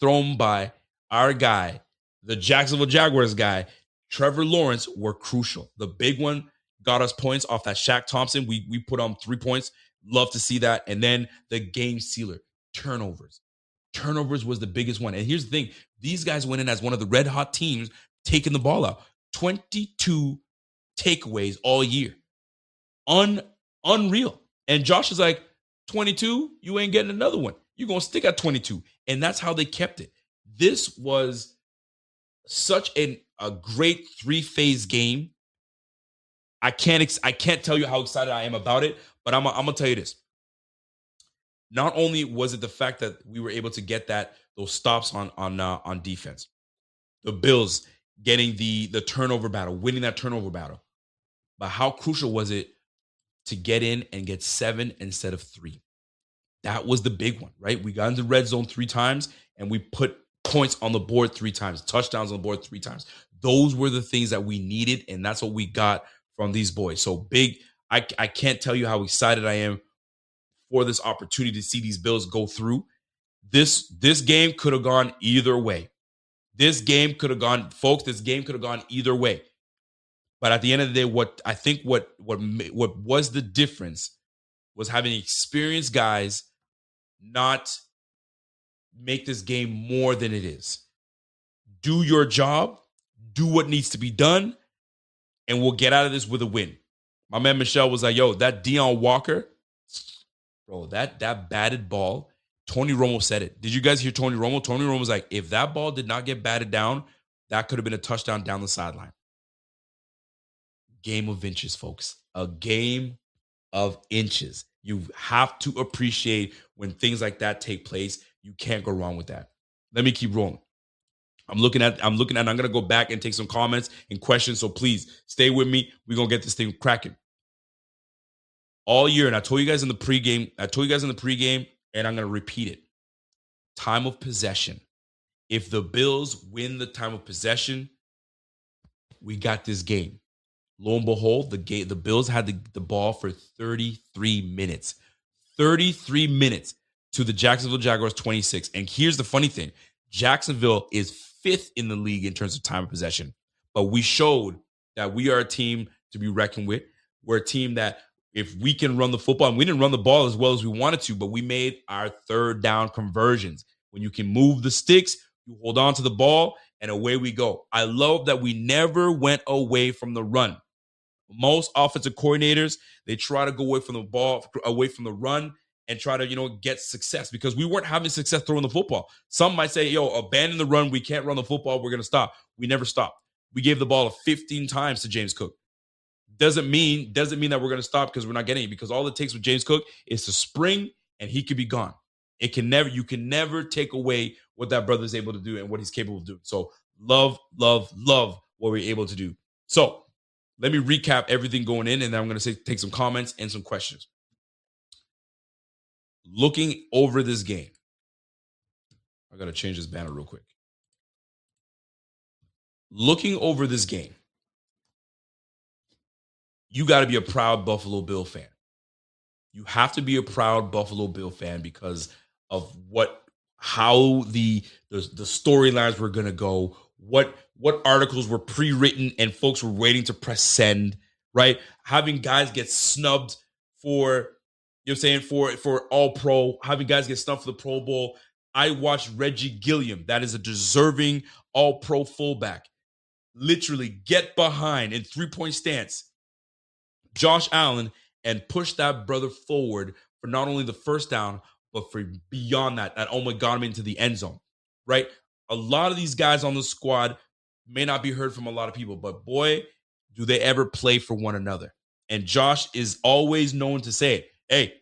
thrown by our guy, the Jacksonville Jaguars guy, Trevor Lawrence, were crucial. The big one got us points off that Shaq Thompson. We put on 3 points. Love to see that. And then the game sealer, turnovers. Turnovers was the biggest one. And here's the thing. These guys went in as one of the red hot teams taking the ball out. 22 takeaways all year. Unreal. And Josh is like, 22, you ain't getting another one. You're going to stick at 22. And that's how they kept it. This was such a great 3-phase game. I can't tell you how excited I am about it, but I'm going to tell you this. Not only was it the fact that we were able to get those stops on defense, the Bills getting the turnover battle, winning that turnover battle, but how crucial was it to get in and get 7 instead of 3? That was the big one, right? We got into red zone 3 times and we put points on the board 3 times, touchdowns on the board 3 times. Those were the things that we needed, and that's what we got from these boys. So big. I can't tell you how excited I am for this opportunity to see these Bills go through. This game could have gone either way. This game could have gone either way. But at the end of the day, what was the difference was having experienced guys not make this game more than it is. Do your job, do what needs to be done, and we'll get out of this with a win. My man Michelle was like, yo, that Deion Walker, bro, that batted ball, Tony Romo said it. Did you guys hear Tony Romo? Tony Romo was like, if that ball did not get batted down, that could have been a touchdown down the sideline. Game of inches, folks. A game of inches. You have to appreciate when things like that take place. You can't go wrong with that. Let me keep rolling. I'm looking at, I'm going to go back and take some comments and questions. So please stay with me. We're going to get this thing cracking. All year, and I told you guys in the pregame, and I'm going to repeat it. Time of possession. If the Bills win the time of possession, we got this game. Lo and behold, the Bills had the ball for 33 minutes. 33 minutes to the Jacksonville Jaguars 26. And here's the funny thing. Jacksonville is 5th in the league in terms of time of possession. But we showed that we are a team to be reckoned with. We're a team that if we can run the football, and we didn't run the ball as well as we wanted to, but we made our 3rd down conversions. When you can move the sticks, you hold on to the ball, and away we go. I love that we never went away from the run. Most offensive coordinators, they try to go away from the ball, away from the run, and try to, get success because we weren't having success throwing the football. Some might say, abandon the run. We can't run the football. We're going to stop. We never stopped. We gave the ball 15 times to James Cook. Doesn't mean that we're going to stop because we're not getting it, because all it takes with James Cook is to spring and he could be gone. You can never take away what that brother is able to do and what he's capable of doing. So love what we're able to do. So let me recap everything going in, and then I'm going to take some comments and some questions. Looking over this game, I got to change this banner real quick. Looking over this game, you got to be a proud Buffalo Bill fan. You have to be a proud Buffalo Bill fan because of how the storylines were going to go, what articles were pre-written and folks were waiting to press send, right? Having guys get snubbed for, for all pro, having guys get snubbed for the Pro Bowl. I watched Reggie Gilliam, that is a deserving all pro fullback, literally get behind in 3-point stance Josh Allen and push that brother forward for not only the first down, but for beyond that almost got him into the end zone, right? A lot of these guys on the squad may not be heard from a lot of people, but boy, do they ever play for one another. And Josh is always known to say it. Hey,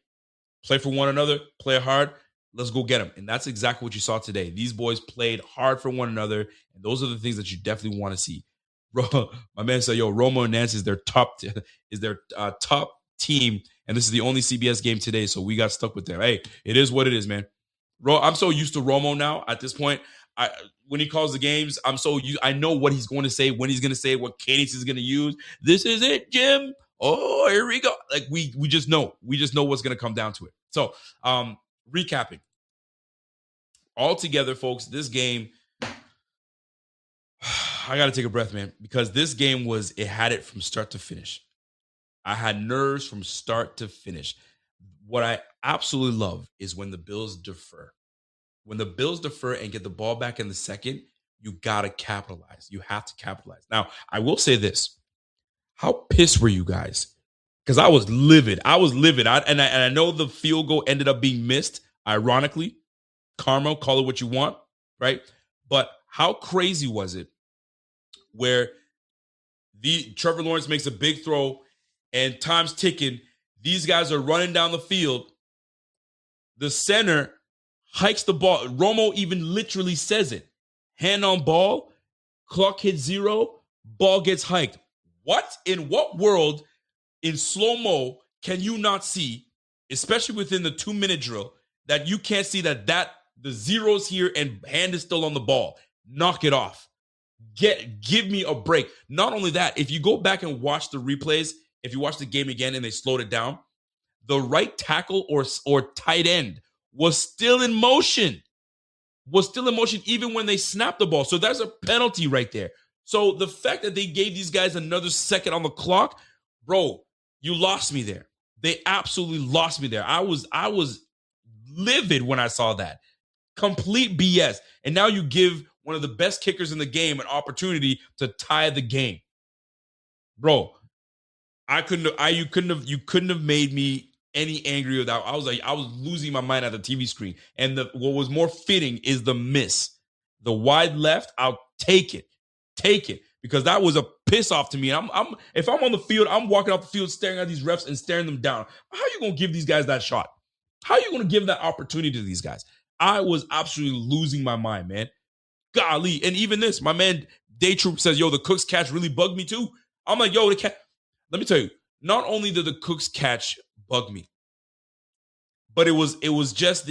play for one another, play hard, let's go get them. And that's exactly what you saw today. These boys played hard for one another, and those are the things that you definitely want to see. Bro, my man said, Romo and Nance is their top team, and this is the only CBS game today, so we got stuck with them. Hey, it is what it is, man. I'm so used to Romo now at this point. When he calls the games, I know what he's going to say, when he's going to say it, what cadence he's going to use. This is it, Jim. Oh, here we go. Like we just know. We just know what's going to come down to it. So, recapping. All together, folks, this game, I got to take a breath, man, because this game had it from start to finish. I had nerves from start to finish. What I absolutely love is when the Bills defer. When the Bills defer and get the ball back in the second, you got to capitalize. You have to capitalize. Now, I will say this. How pissed were you guys? Because I was livid. I know the field goal ended up being missed, ironically. Karma, call it what you want, right? But how crazy was it where Trevor Lawrence makes a big throw and time's ticking. These guys are running down the field. The center hikes the ball. Romo even literally says it. Hand on ball, clock hits 0, ball gets hiked. In what world in slow-mo can you not see, especially within the 2-minute drill, that you can't see that the zero's here and hand is still on the ball? Knock it off. Give me a break. Not only that, if you go back and watch the replays, if you watch the game again and they slowed it down, the right tackle or tight end was still in motion. Even when they snapped the ball. So that's a penalty right there. So the fact that they gave these guys another second on the clock, bro, you lost me there. They absolutely lost me there. I was livid when I saw that. Complete BS. And now you give one of the best kickers in the game an opportunity to tie the game. Bro, you couldn't have made me any angrier with that. I was losing my mind at the TV screen. And what was more fitting is the miss. The wide left, I'll take it. Because that was a piss off to me. If I'm on the field, I'm walking off the field staring at these refs and staring them down. How are you going to give these guys that shot? How are you going to give that opportunity to these guys? I was absolutely losing my mind, man. Golly. And even this, my man Daytroop says, yo, the Cooks catch really bugged me too. I'm like, yo, let me tell you, not only did the Cooks catch bug me, but it was just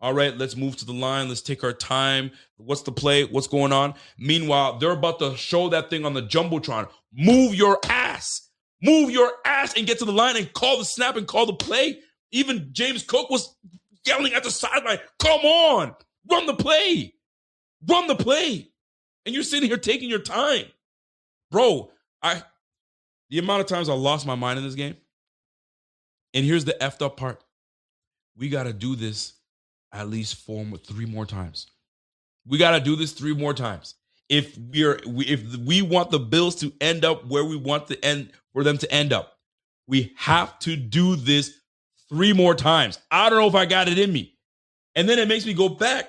all right, let's move to the line. Let's take our time. What's the play? What's going on? Meanwhile, they're about to show that thing on the Jumbotron. Move your ass. Move your ass and get to the line and call the snap and call the play. Even James Cook was yelling at the sideline, come on, run the play. Run the play. And you're sitting here taking your time. Bro, the amount of times I lost my mind in this game. And here's the effed up part. We got to do this at least 3 more times. We got to do this 3 more times. If we want the Bills to end up where we want for them to end up, we have to do this 3 more times. I don't know if I got it in me. And then it makes me go back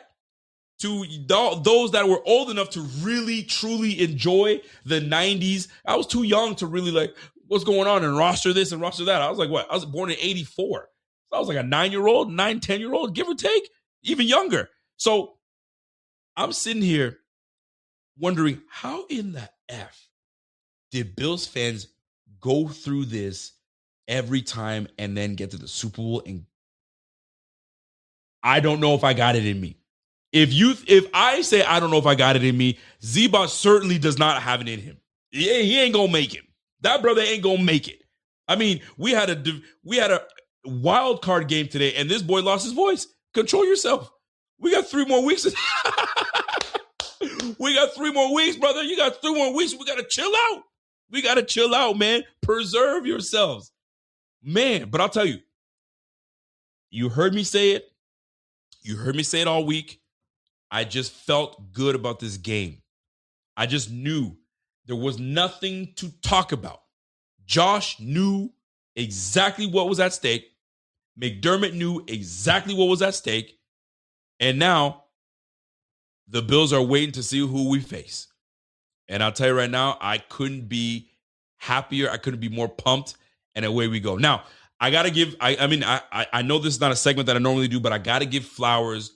to those that were old enough to really, truly enjoy the 90s. I was too young to really like, what's going on and roster this and roster that. I was like, what? I was born in 84. So I was like a 9-year-old, 10-year-old, give or take, even younger. So I'm sitting here wondering, how in the F did Bills fans go through this every time and then get to the Super Bowl? And I don't know if I got it in me. If I say I don't know if I got it in me, Z-Bot certainly does not have it in him. He ain't gonna make it. That brother ain't gonna make it. I mean, we had a wild card game today, and this boy lost his voice. Control yourself. We got 3 more weeks. We got 3 more weeks, brother. You got 3 more weeks. We gotta chill out. We gotta chill out, man. Preserve yourselves, man. But I'll tell you, you heard me say it. You heard me say it all week. I just felt good about this game. I just knew there was nothing to talk about. Josh knew exactly what was at stake. McDermott knew exactly what was at stake. And now the Bills are waiting to see who we face. And I'll tell you right now, I couldn't be happier. I couldn't be more pumped. And away we go. Now, I got to give, I know this is not a segment that I normally do, but I got to give flowers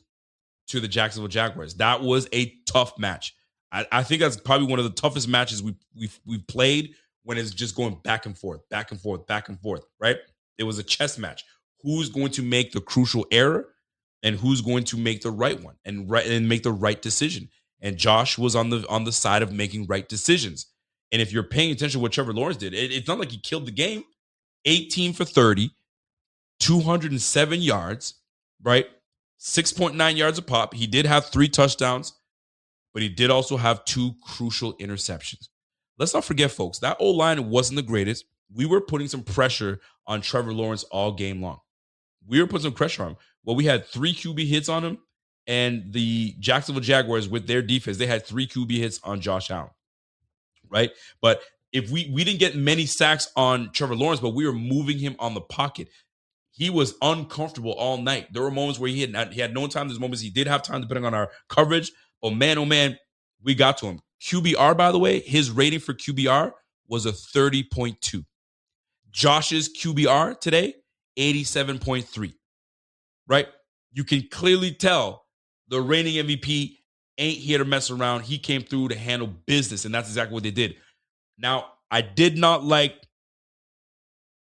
to the Jacksonville Jaguars. That was a tough match. I think that's probably one of the toughest matches we've played when it's just going back and forth, right? It was a chess match. Who's going to make the crucial error and who's going to make the right one and make the right decision? And Josh was on the side of making right decisions. And if you're paying attention to what Trevor Lawrence did, it's not like he killed the game. 18 for 30, 207 yards, right? 6.9 yards a pop. He did have 3 touchdowns. but he did also have 2 crucial interceptions. Let's not forget, folks, that O-line wasn't the greatest. We were putting some pressure on Trevor Lawrence all game long. We were putting some pressure on him. Well, we had 3 QB hits on him, and the Jacksonville Jaguars, with their defense, they had 3 QB hits on Josh Allen, right? But if we didn't get many sacks on Trevor Lawrence, but we were moving him on the pocket. He was uncomfortable all night. There were moments where he had no time. There's moments he did have time depending on our coverage. But oh man, we got to him. QBR, by the way, his rating for QBR was a 30.2. Josh's QBR today, 87.3. Right? You can clearly tell the reigning MVP ain't here to mess around. He came through to handle business, and that's exactly what they did. Now, I did not like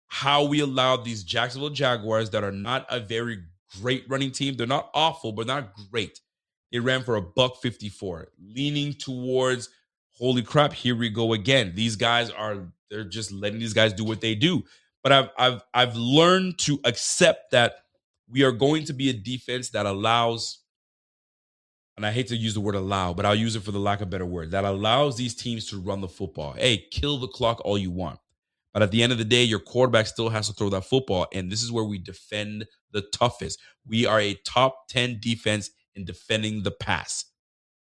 how we allowed these Jacksonville Jaguars that are not a very great running team. They're not awful, but not great. They ran for $154, leaning towards, holy crap, here we go again. These guys they're just letting these guys do what they do. But I've learned to accept that we are going to be a defense that allows, and I hate to use the word allow, but I'll use it for the lack of a better word, that allows these teams to run the football. Hey, kill the clock all you want. But at the end of the day, your quarterback still has to throw that football. And this is where we defend the toughest. We are a top 10 defense in defending the pass.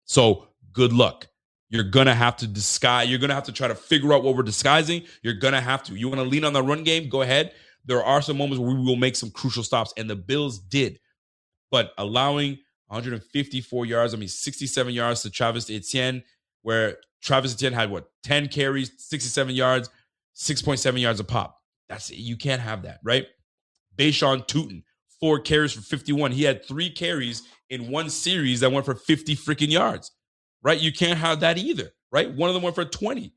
So good luck. You're going to have to disguise. You're going to have to try to figure out what we're disguising. You're going to have to. You want to lean on the run game? Go ahead. There are some moments where we will make some crucial stops. And the Bills did. But allowing 154 yards, 67 yards to Travis Etienne, where Travis Etienne had 10 carries, 67 yards, 6.7 yards a pop. You can't have that, right? Bashawn Tutin, 4 carries for 51. He had 3 carries in one series that went for 50 freaking yards, right? You can't have that either, right? One of them went for 20.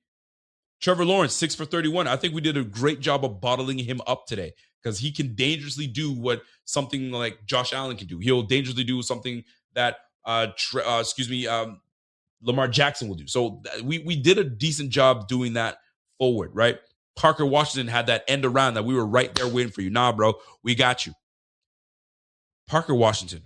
Trevor Lawrence, 6 for 31. I think we did a great job of bottling him up today because he can dangerously do what something like Josh Allen can do. He'll dangerously do something that, Lamar Jackson will do. So we did a decent job doing that forward, right? Parker Washington had that end around that we were right there waiting for you. Nah, bro, we got you. Parker Washington,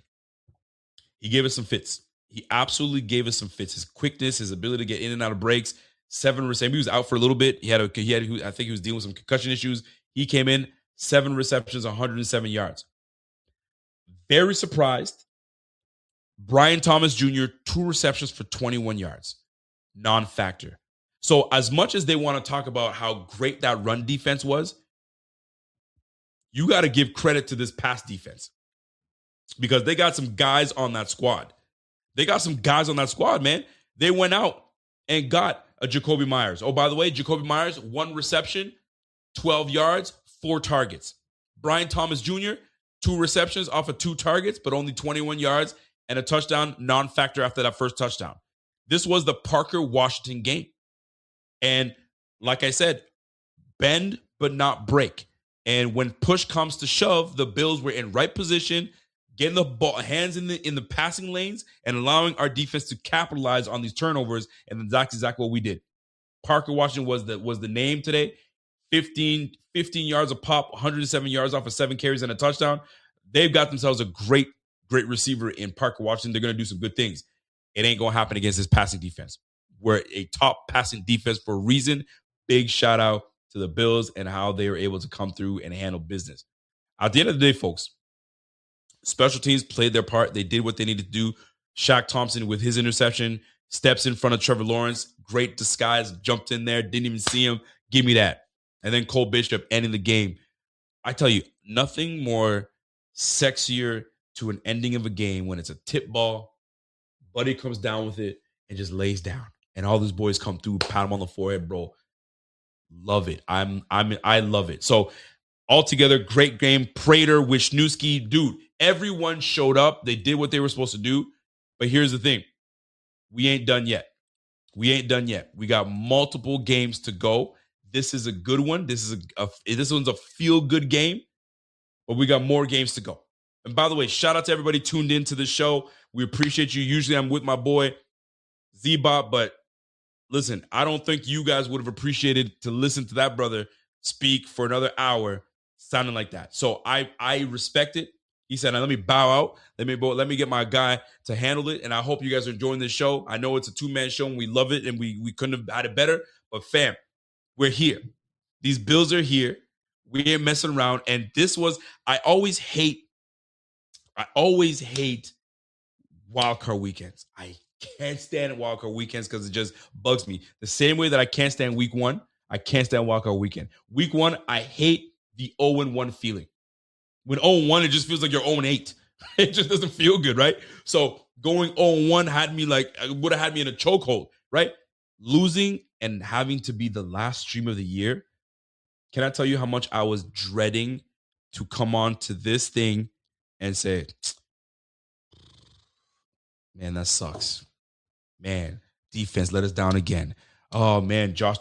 he gave us some fits. He absolutely gave us some fits. His quickness, his ability to get in and out of breaks. 7 receptions. He was out for a little bit. I think he was dealing with some concussion issues. He came in 7 receptions, 107 yards. Very surprised. Brian Thomas Jr., 2 receptions for 21 yards. Non-factor. So as much as they want to talk about how great that run defense was, you got to give credit to this pass defense because they got some guys on that squad. Man. They went out and got a Jacoby Myers. Oh, by the way, Jacoby Myers, 1 reception, 12 yards, 4 targets. Brian Thomas Jr., 2 receptions off of 2 targets, but only 21 yards and a touchdown, non-factor after that first touchdown. This was the Parker Washington game. And like I said, bend but not break. And when push comes to shove, the Bills were in right position, getting the ball, hands in the passing lanes, and allowing our defense to capitalize on these turnovers. And that's exactly what we did. Parker Washington was the name today. 15 yards a pop, 107 yards off of 7 carries and a touchdown. They've got themselves a great receiver in Parker Washington. They're going to do some good things. It ain't going to happen against this passing defense. We're a top passing defense for a reason. Big shout out to the Bills and how they were able to come through and handle business. At the end of the day, folks, special teams played their part. They did what they needed to do. Shaq Thompson with his interception steps in front of Trevor Lawrence. Great disguise. Jumped in there. Didn't even see him. Give me that. And then Cole Bishop ending the game. I tell you, nothing more sexier to an ending of a game when it's a tip ball. Buddy comes down with it and just lays down. And all these boys come through, pat him on the forehead, bro. Love it. I love it. So altogether, great game. Prater, Wisniewski, dude, everyone showed up. They did what they were supposed to do. But here's the thing. We ain't done yet. We got multiple games to go. This is a good one. This one's a feel-good game. But we got more games to go. And by the way, shout out to everybody tuned into the show. We appreciate you. Usually I'm with my boy Z-Bot, but listen, I don't think you guys would have appreciated to listen to that brother speak for another hour sounding like that. So I respect it. He said, now let me bow out. Let me get my guy to handle it. And I hope you guys are enjoying this show. I know it's a 2-man show and we love it and we couldn't have had it better. But fam, we're here. These Bills are here. We ain't messing around. And I always hate wildcard weekends. I can't stand wildcard weekends because it just bugs me. The same way that I can't stand week 1, I can't stand wildcard weekend. Week 1, I hate the 0-1 feeling. When 0-1, it just feels like you're 0-8. It just doesn't feel good, right? So going 0-1 would have had me in a chokehold, right? Losing and having to be the last stream of the year. Can I tell you how much I was dreading to come on to this thing and say, man, that sucks. Man, defense let us down again. Oh, man, Josh.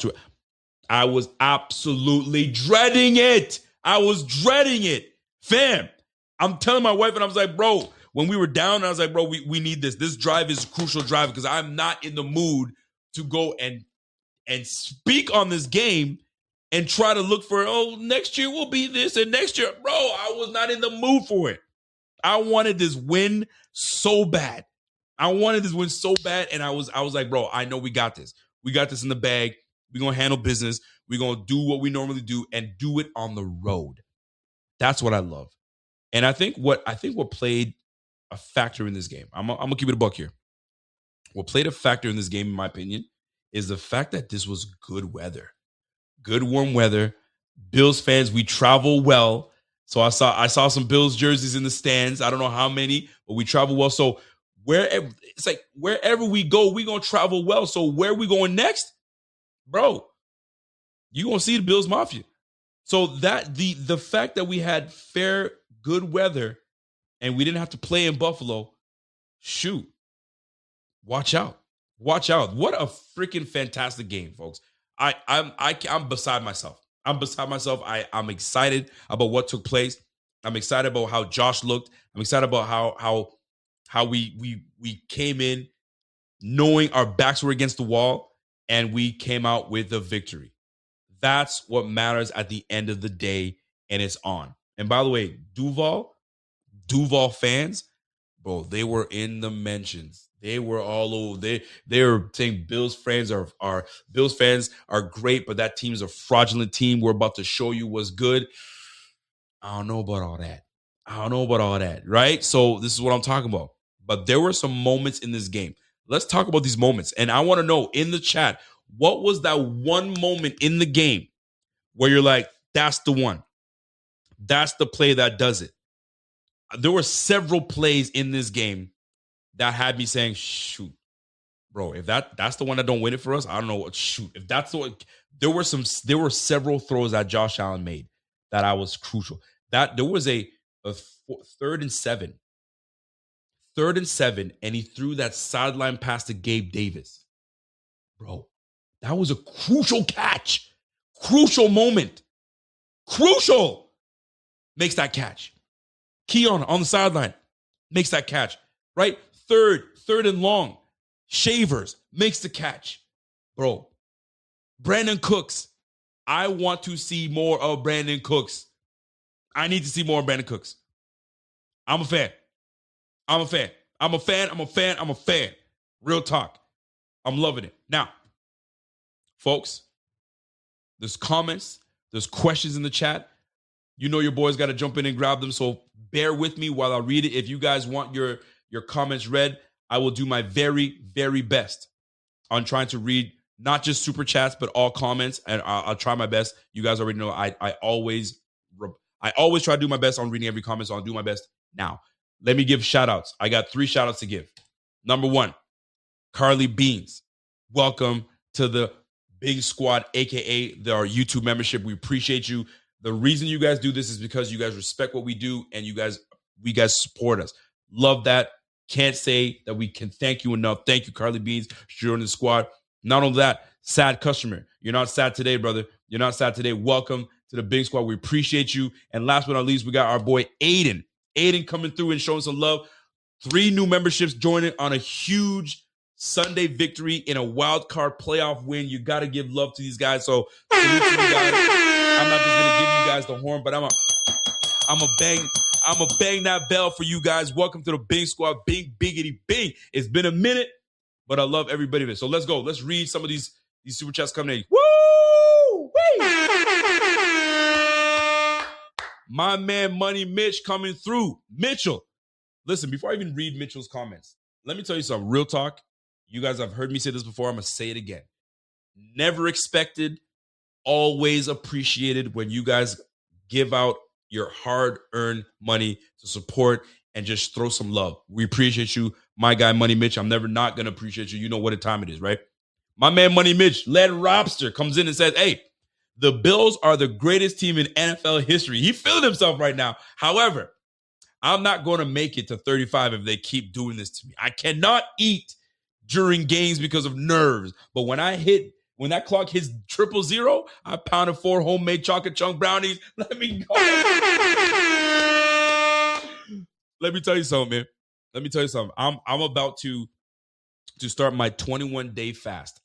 I was absolutely dreading it. I was dreading it. Fam, I'm telling my wife, and I was like, bro, when we were down, I was like, bro, we need this. This drive is a crucial drive because I'm not in the mood to go and speak on this game and try to look for, next year will be this and next year. Bro, I was not in the mood for it. I wanted this win so bad. And I was like, bro, I know we got this. We got this in the bag. We're going to handle business. We're going to do what we normally do and do it on the road. That's what I love. And I think what played a factor in this game, I'm going to keep it a buck here. What played a factor in this game, in my opinion, is the fact that this was good weather. Good warm weather. Bills fans, we travel well. So I saw some Bills jerseys in the stands. I don't know how many, but we travel well. So wherever we go, we're going to travel well. So where are we going next? Bro, you're going to see the Bills Mafia. So that the fact that we had fair, good weather and we didn't have to play in Buffalo, shoot, watch out. Watch out. What a freaking fantastic game, folks. I'm beside myself. I'm excited about what took place. I'm excited about how Josh looked. I'm excited about how we came in knowing our backs were against the wall and we came out with a victory. That's what matters at the end of the day, and it's on. And by the way, Duval fans, bro, they were in the mentions. They were all over. They were saying Bills fans are great, but that team's a fraudulent team. We're about to show you what's good. I don't know about all that. Right? So this is what I'm talking about. But there were some moments in this game. Let's talk about these moments. And I want to know in the chat, what was that one moment in the game where you're like, that's the one. That's the play that does it. There were several plays in this game that had me saying, shoot, bro, if that's the one that don't win it for us, I don't know what, shoot. If that's the one, there were several throws that Josh Allen made that I was crucial. That there was a 3rd and 7. 3rd and 7, and he threw that sideline pass to Gabe Davis. Bro, that was a crucial catch. Crucial moment. Crucial. Makes that catch. Keon on the sideline makes that catch. Right? Third and long. Shavers makes the catch. Bro, Brandon Cooks. I want to see more of Brandon Cooks. I need to see more of Brandon Cooks. I'm a fan. Real talk. I'm loving it. Now, folks, there's comments, there's questions in the chat. You know your boys got to jump in and grab them, so bear with me while I read it. If you guys want your comments read, I will do my very, very best on trying to read not just super chats, but all comments, and I'll try my best. You guys already know I always try to do my best on reading every comment, so I'll do my best now. Let me give shout-outs. I got 3 shout-outs to give. Number 1, Carly Beans. Welcome to the Big Squad, a.k.a. our YouTube membership. We appreciate you. The reason you guys do this is because you guys respect what we do and you guys support us. Love that. Can't say that we can thank you enough. Thank you, Carly Beans, for joining the squad. Not only that, sad customer. You're not sad today, brother. You're not sad today. Welcome to the Big Squad. We appreciate you. And last but not least, we got our boy Aiden. Aiden coming through and showing some love. 3 new memberships joining on a huge Sunday victory in a wild card playoff win. You got to give love to these guys. So salute to you guys. I'm not just going to give you guys the horn, but I'm a bang. I'm going to bang that bell for you guys. Welcome to the Bing Squad. Bing, biggity, bing. It's been a minute, but I love everybody of it. So let's go. Let's read some of these super chats coming in. Woo! My man, Money Mitch, coming through. Mitchell. Listen, before I even read Mitchell's comments, let me tell you something. Real talk. You guys have heard me say this before. I'm going to say it again. Never expected, always appreciated when you guys give out your hard-earned money to support and just throw some love. We appreciate you. My guy, Money Mitch, I'm never not going to appreciate you. You know what a time it is, right? My man, Money Mitch, Led Robster, comes in and says, hey, the Bills are the greatest team in NFL history. He feeling himself right now. However, I'm not going to make it to 35 if they keep doing this to me. I cannot eat during games because of nerves. But when that clock hits 000, I pounded 4 homemade chocolate chunk brownies. Let me go. Let me tell you something, man. Let me tell you something. I'm about to start my 21-day fast.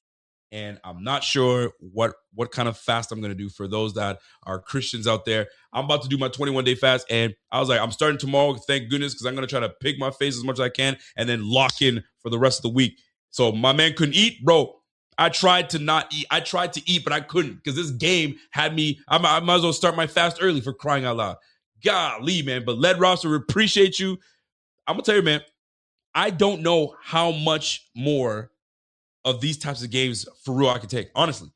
And I'm not sure what kind of fast I'm going to do for those that are Christians out there. I'm about to do my 21-day fast. And I was like, I'm starting tomorrow, thank goodness, because I'm going to try to pick my face as much as I can and then lock in for the rest of the week. So my man couldn't eat, bro. I tried to not eat. I tried to eat, but I couldn't because this game had me. I might as well start my fast early for crying out loud. Golly, man. But Led Roster, we appreciate you. I'm going to tell you, man, I don't know how much more of these types of games for real I could take, honestly.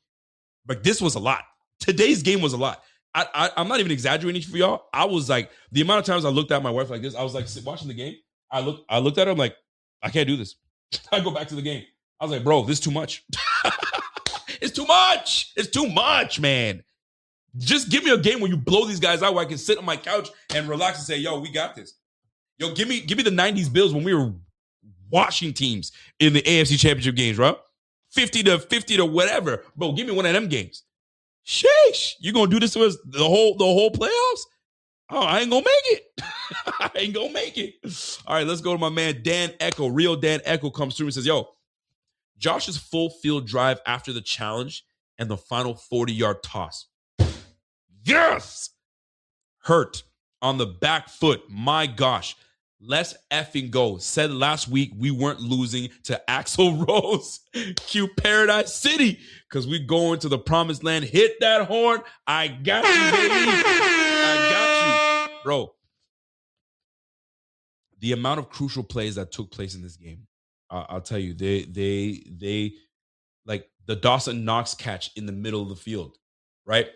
But this was a lot. Today's game was a lot. I'm not even exaggerating for y'all. I was like, the amount of times I looked at my wife like this, I was like watching the game. I looked at her, I'm like, I can't do this. I go back to the game. I was like, bro, this is too much. It's too much. It's too much, man. Just give me a game where you blow these guys out where I can sit on my couch and relax and say, yo, we got this. Yo, give me the 90s Bills when we were washing teams in the AFC Championship games, bro. 50 to whatever. Bro, give me one of them games. Sheesh. You gonna do this to us the whole playoffs? Oh, I ain't gonna make it. I ain't gonna make it. All right, let's go to my man Dan Echo. Real Dan Echo comes through and says, yo, Josh's full field drive after the challenge and the final 40-yard toss. Yes! Hurt on the back foot. My gosh. Let's effing go. Said last week we weren't losing to Axl Rose, Q Paradise City, because we going to the promised land. Hit that horn. I got you, baby. I got you. Bro, the amount of crucial plays that took place in this game, I'll tell you, they like the Dawson Knox catch in the middle of the field, right?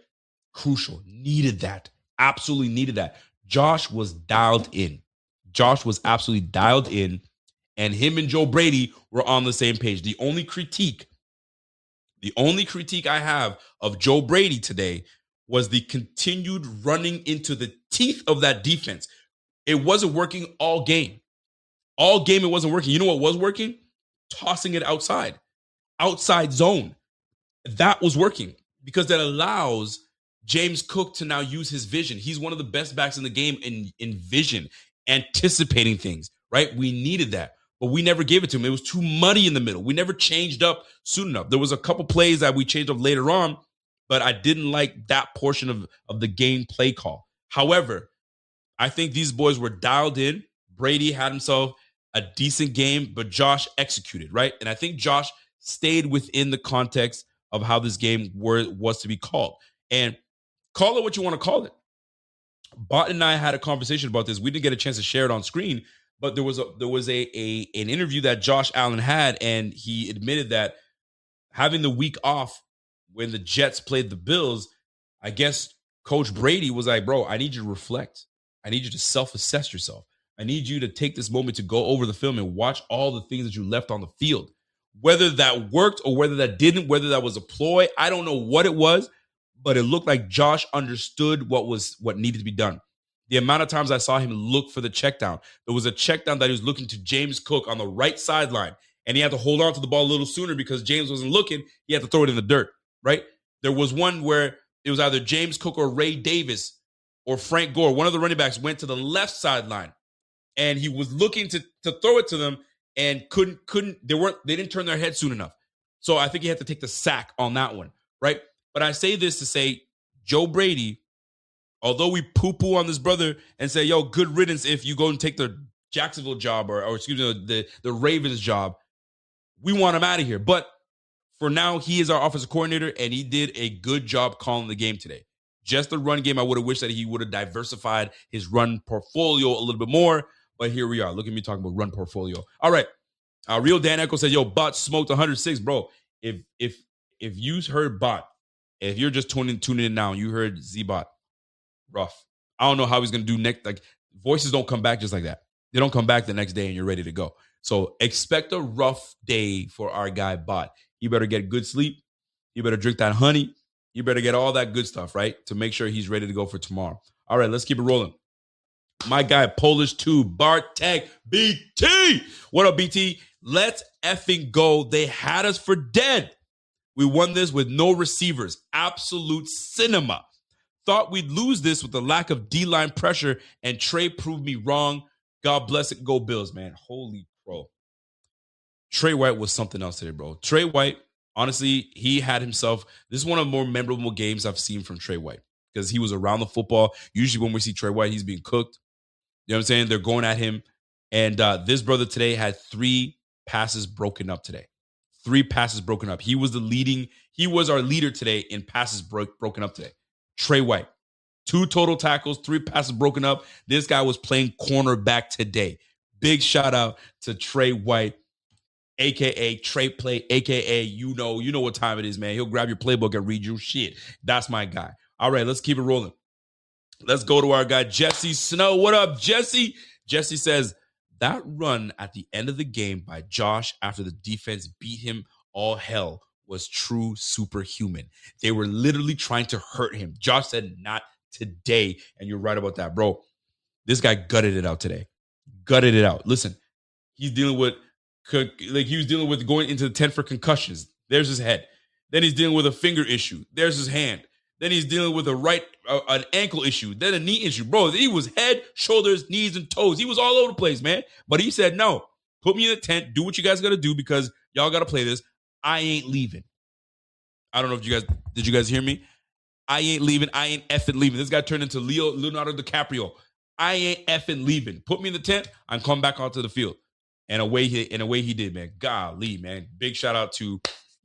Crucial. Needed that. Absolutely needed that. Josh was dialed in. Josh was absolutely dialed in, and him and Joe Brady were on the same page. The only critique I have of Joe Brady today was the continued running into the teeth of that defense. It wasn't working all game. All game, it wasn't working. You know what was working? Tossing it outside zone. That was working because that allows James Cook to now use his vision. He's one of the best backs in the game in vision, anticipating things, right? We needed that, but we never gave it to him. It was too muddy in the middle. We never changed up soon enough. There was a couple plays that we changed up later on, but I didn't like that portion of the game play call. However, I think these boys were dialed in. Brady had himself a decent game, but Josh executed, right? And I think Josh stayed within the context of how this game was to be called. And call it what you want to call it. Bot and I had a conversation about this. We didn't get a chance to share it on screen, but there was an interview that Josh Allen had, and he admitted that having the week off when the Jets played the Bills, I guess Coach Brady was like, bro, I need you to reflect. I need you to self-assess yourself. I need you to take this moment to go over the film and watch all the things that you left on the field. Whether that worked or whether that didn't, whether that was a ploy, I don't know what it was, but it looked like Josh understood what needed to be done. The amount of times I saw him look for the check down, there was a check down that he was looking to James Cook on the right sideline, and he had to hold on to the ball a little sooner because James wasn't looking. He had to throw it in the dirt, right? There was one where it was either James Cook or Ray Davis or Frank Gore. One of the running backs went to the left sideline, and he was looking to throw it to them and couldn't. They didn't turn their head soon enough. So I think he had to take the sack on that one, right? But I say this to say Joe Brady Although we poo-poo on this brother and say, yo, good riddance if you go and take the Jacksonville job or excuse me, the Ravens job, we want him out of here. But for now, he is our offensive coordinator, and he did a good job calling the game today. Just the run game, I would have wished that he would have diversified his run portfolio a little bit more, but here we are. Look at me talking about run portfolio. All right. Real Dan Echo said, yo, Bot smoked 106. Bro, if you heard Bot, if you're just tuning in now and you heard Z-Bot, rough. I don't know how he's going to do next. Like, voices don't come back just like that. They don't come back the next day and you're ready to go. So expect a rough day for our guy Bot. You better get good sleep. You better drink that honey. You better get all that good stuff, right? To make sure he's ready to go for tomorrow. All right, let's keep it rolling. My guy, Polish 2, Bartek BT. What up, BT? Let's effing go. They had us for dead. We won this with no receivers. Absolute cinema. Thought we'd lose this with the lack of D-line pressure, and Trey proved me wrong. God bless it. Go Bills, man. Holy bro. Trey White was something else today, bro. Trey White, honestly, he had himself. This is one of the more memorable games I've seen from Trey White because he was around the football. Usually when we see Trey White, he's being cooked. You know what I'm saying? They're going at him. And this brother today had 3 passes broken up today. 3 passes broken up. He was our leader today in passes broken up today. Trey White. 2 total tackles, 3 passes broken up. This guy was playing cornerback today. Big shout out to Trey White, a.k.a. Trey Play, a.k.a. you know what time it is, man. He'll grab your playbook and read you shit. That's my guy. All right, let's keep it rolling. Let's go to our guy, Jesse Snow. What up, Jesse? Jesse says, that run at the end of the game by Josh after the defense beat him all hell was true superhuman. They were literally trying to hurt him. Josh said, not today. And you're right about that, bro. This guy gutted it out today. Gutted it out. Listen, he was dealing with going into the tent for concussions. There's his head. Then he's dealing with a finger issue. There's his hand. Then he's dealing with an ankle issue. Then a knee issue. Bro, he was head, shoulders, knees, and toes. He was all over the place, man. But he said, no, put me in the tent. Do what you guys got to do because y'all got to play this. I ain't leaving. I don't know if did you guys hear me? I ain't leaving. I ain't effing leaving. This guy turned into Leonardo DiCaprio. I ain't effing leaving. Put me in the tent. I'm coming back onto the field. And away he did, man. Golly, man. Big shout out to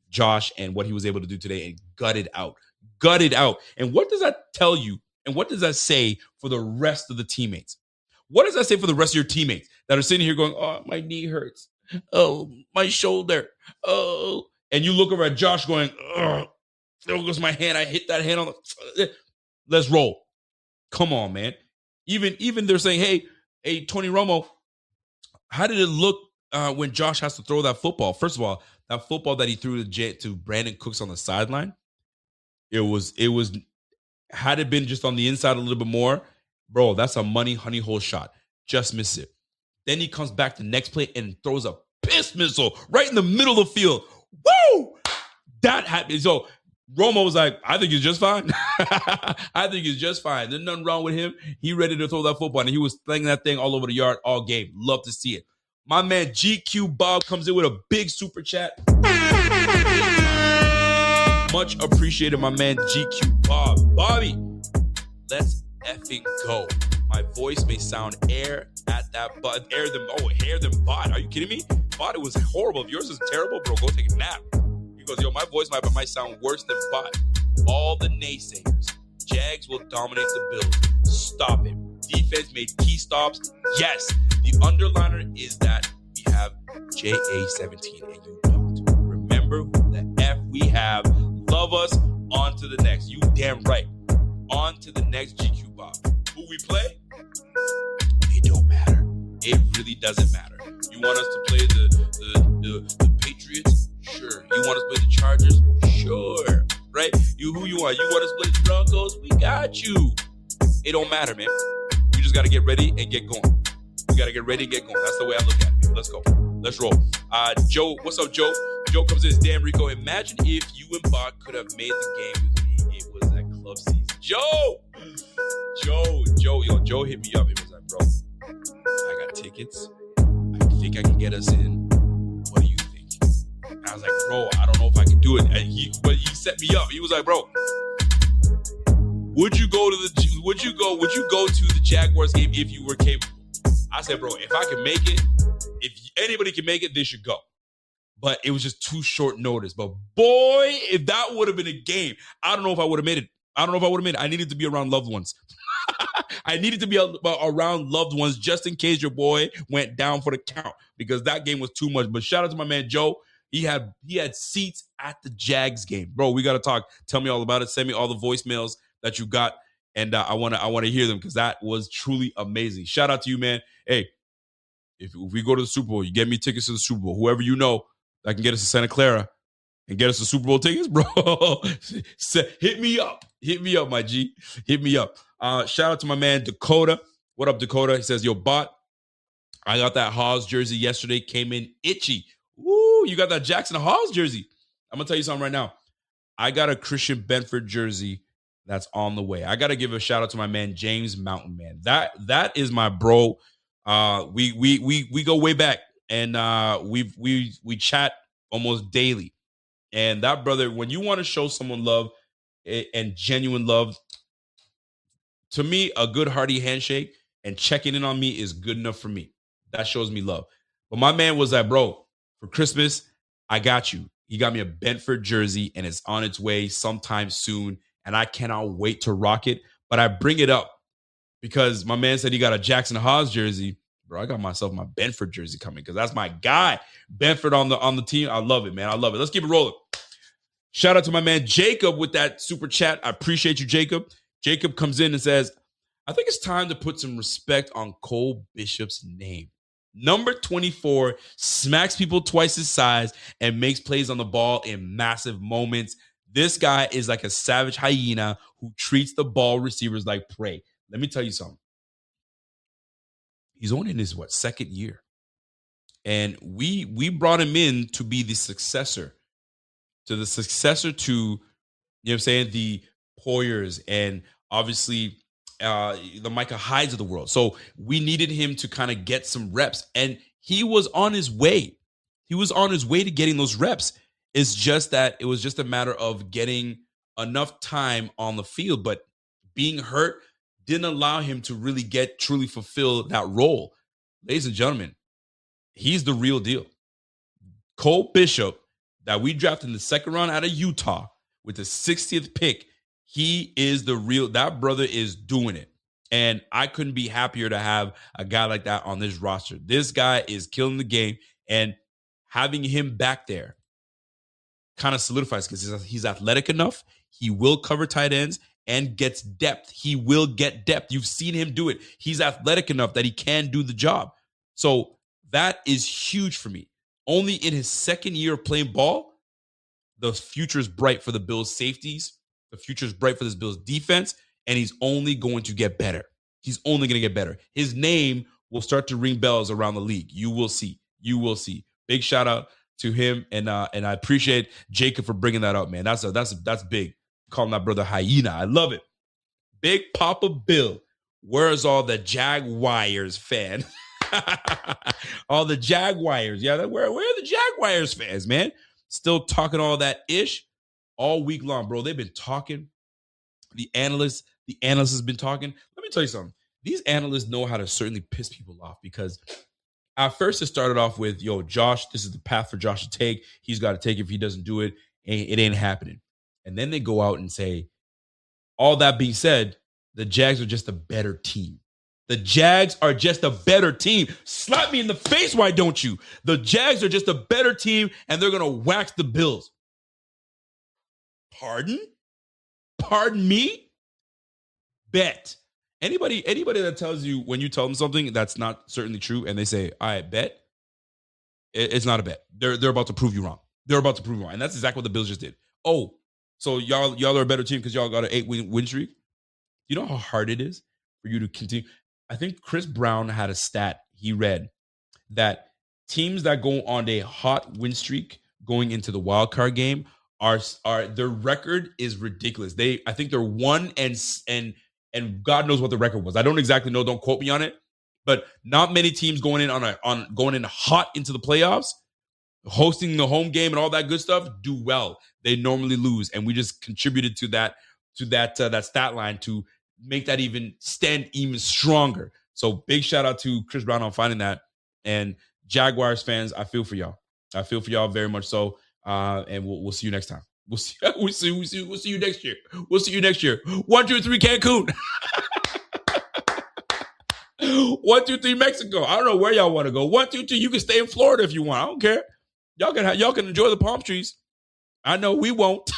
Josh and what he was able to do today and gutted out. Gutted out. And what does that tell you? And what does that say for the rest of the teammates? What does that say for the rest of your teammates that are sitting here going, oh, my knee hurts. Oh, my shoulder. Oh. And you look over at Josh going, oh, there goes my hand. I hit that hand on the... Let's roll. Come on, man. Even they're saying, hey, Tony Romo, how did it look when Josh has to throw that football? First of all, that football that he threw to Brandon Cooks on the sideline, it was had it been just on the inside a little bit more, bro, that's a money honey hole shot. Just miss it. Then he comes back the next play and throws a piss missile right in the middle of the field. Woo! That happened. So Romo was like, I think he's just fine. I think he's just fine. There's nothing wrong with him. He ready to throw that football, and he was slinging that thing all over the yard all game. Love to see it. My man GQ Bob comes in with a big super chat. Much appreciated, my man GQ Bob. Bobby, let's effing go. My voice may sound air at that, but hair than bot. Are you kidding me? Bot, it was horrible. If yours is terrible, bro, go take a nap. He goes, yo, my voice might sound worse than bot. All the naysayers. Jags will dominate the Bills. Stop it. Defense made key stops. Yes. The underliner is that we have JA17 and you don't. Remember who the F we have. Love us. On to the next. You damn right. On to the next GQ Bob. Who we play? It don't matter. It really doesn't matter. You want us to play the Patriots? Sure. You want us to play the Chargers? Sure. Right? Who you want? You want us to play the Broncos? We got you. It don't matter, man. We just got to get ready and get going. We got to get ready and get going. That's the way I look at it, baby. Let's go. Let's roll. Joe, what's up, Joe? Joe comes in as damn Rico. Imagine if you and Bach could have made the game with me. It was at club season. Joe, Joe hit me up. It was like, bro, I got tickets. I think I can get us in. What do you think? And I was like, bro, I don't know if I can do it. And he set me up. He was like, bro, Would you go to the Jaguars game if you were capable? I said, bro, if I can make it, if anybody can make it, they should go. But it was just too short notice. But boy, if that would have been a game, I don't know if I would have made it. I needed to be around loved ones. I needed to be around loved ones just in case your boy went down for the count, because that game was too much. But shout out to my man Joe. He had seats at the Jags game. Bro, we got to talk. Tell me all about it. Send me all the voicemails that you got, and I want to hear them, because that was truly amazing. Shout out to you, man. Hey, if we go to the Super Bowl, you get me tickets to the Super Bowl. Whoever you know that can get us to Santa Clara and get us the Super Bowl tickets, bro, hit me up. Hit me up, my G. Hit me up. Shout out to my man Dakota. What up, Dakota? He says, yo, Bot, I got that Hawes jersey yesterday. Came in itchy. Woo, you got that Jackson Hawes jersey. I'm going to tell you something right now. I got a Christian Benford jersey that's on the way. I got to give a shout out to my man James Mountain, man. That is my bro. We go way back, and we chat almost daily. And that brother, when you want to show someone love and genuine love, to me, a good hearty handshake and checking in on me is good enough for me. That shows me love. But my man was like, bro, for Christmas, I got you. He got me a Benford jersey, and it's on its way sometime soon, and I cannot wait to rock it. But I bring it up because my man said he got a Jackson Hawes jersey. Bro, I got myself my Benford jersey coming, because that's my guy. Benford on the team. I love it, man. I love it. Let's keep it rolling. Shout out to my man Jacob with that super chat. I appreciate you, Jacob. Jacob comes in and says, I think it's time to put some respect on Cole Bishop's name. Number 24 smacks people twice his size and makes plays on the ball in massive moments. This guy is like a savage hyena who treats the ball receivers like prey. Let me tell you something. He's only in his, second year. And we brought him in to be the successor to, you know what I'm saying, the Poyers and obviously the Micah Hydes of the world. So we needed him to kind of get some reps, and he was on his way. He was on his way to getting those reps. It's just that it was just a matter of getting enough time on the field, but being hurt didn't allow him to really truly fulfill that role. Ladies and gentlemen, he's the real deal. Cole Bishop, that we drafted in the second round out of Utah with the 60th pick, he is the real, that brother is doing it. And I couldn't be happier to have a guy like that on this roster. This guy is killing the game, and having him back there kind of solidifies, because he's athletic enough. He will cover tight ends and gets depth. He will get depth. You've seen him do it. He's athletic enough that he can do the job. So that is huge for me. Only in his second year of playing ball, the future is bright for the Bills' safeties. The future is bright for this Bills' defense, and he's only going to get better. He's only going to get better. His name will start to ring bells around the league. You will see. You will see. Big shout out to him, and I appreciate Jacob for bringing that up, man. That's big. Calling that brother hyena. I love it. Big Papa Bill. Where's all the Jaguars fan? All the Jaguars. Yeah, where are the Jaguars fans, man? Still talking all that ish all week long, bro. They've been talking. The analysts have been talking. Let me tell you something. These analysts know how to certainly piss people off, because at first it started off with, yo, Josh, this is the path for Josh to take. He's got to take it. If he doesn't do it, it ain't happening. And then they go out and say, all that being said, the Jags are just a better team. The Jags are just a better team. Slap me in the face, why don't you? The Jags are just a better team, and they're going to wax the Bills. Pardon? Pardon me? Bet. Anybody that tells you, when you tell them something that's not certainly true, and they say, all right, bet, it's not a bet. They're about to prove you wrong. They're about to prove you wrong. And that's exactly what the Bills just did. Oh, so y'all are a better team because y'all got an 8-win streak? You know how hard it is for you to continue? I think Chris Brown had a stat he read that teams that go on a hot win streak going into the wild card game are their record is ridiculous. I think they're 1 and God knows what the record was. I don't exactly know. Don't quote me on it. But not many teams going in hot into the playoffs, hosting the home game and all that good stuff, do well. They normally lose, and we just contributed to that to that stat line to make that even stand even stronger. So big shout out to Chris Brown on finding that. And Jaguars fans, I feel for y'all. I feel for y'all very much so. And we'll see you next time. We'll see you next year. We'll see you next year. 1, 2, 3 Cancun. 1, 2, 3 Mexico. I don't know where y'all want to go. 1, 2, 3. You can stay in Florida if you want. I don't care. Y'all can enjoy the palm trees. I know we won't.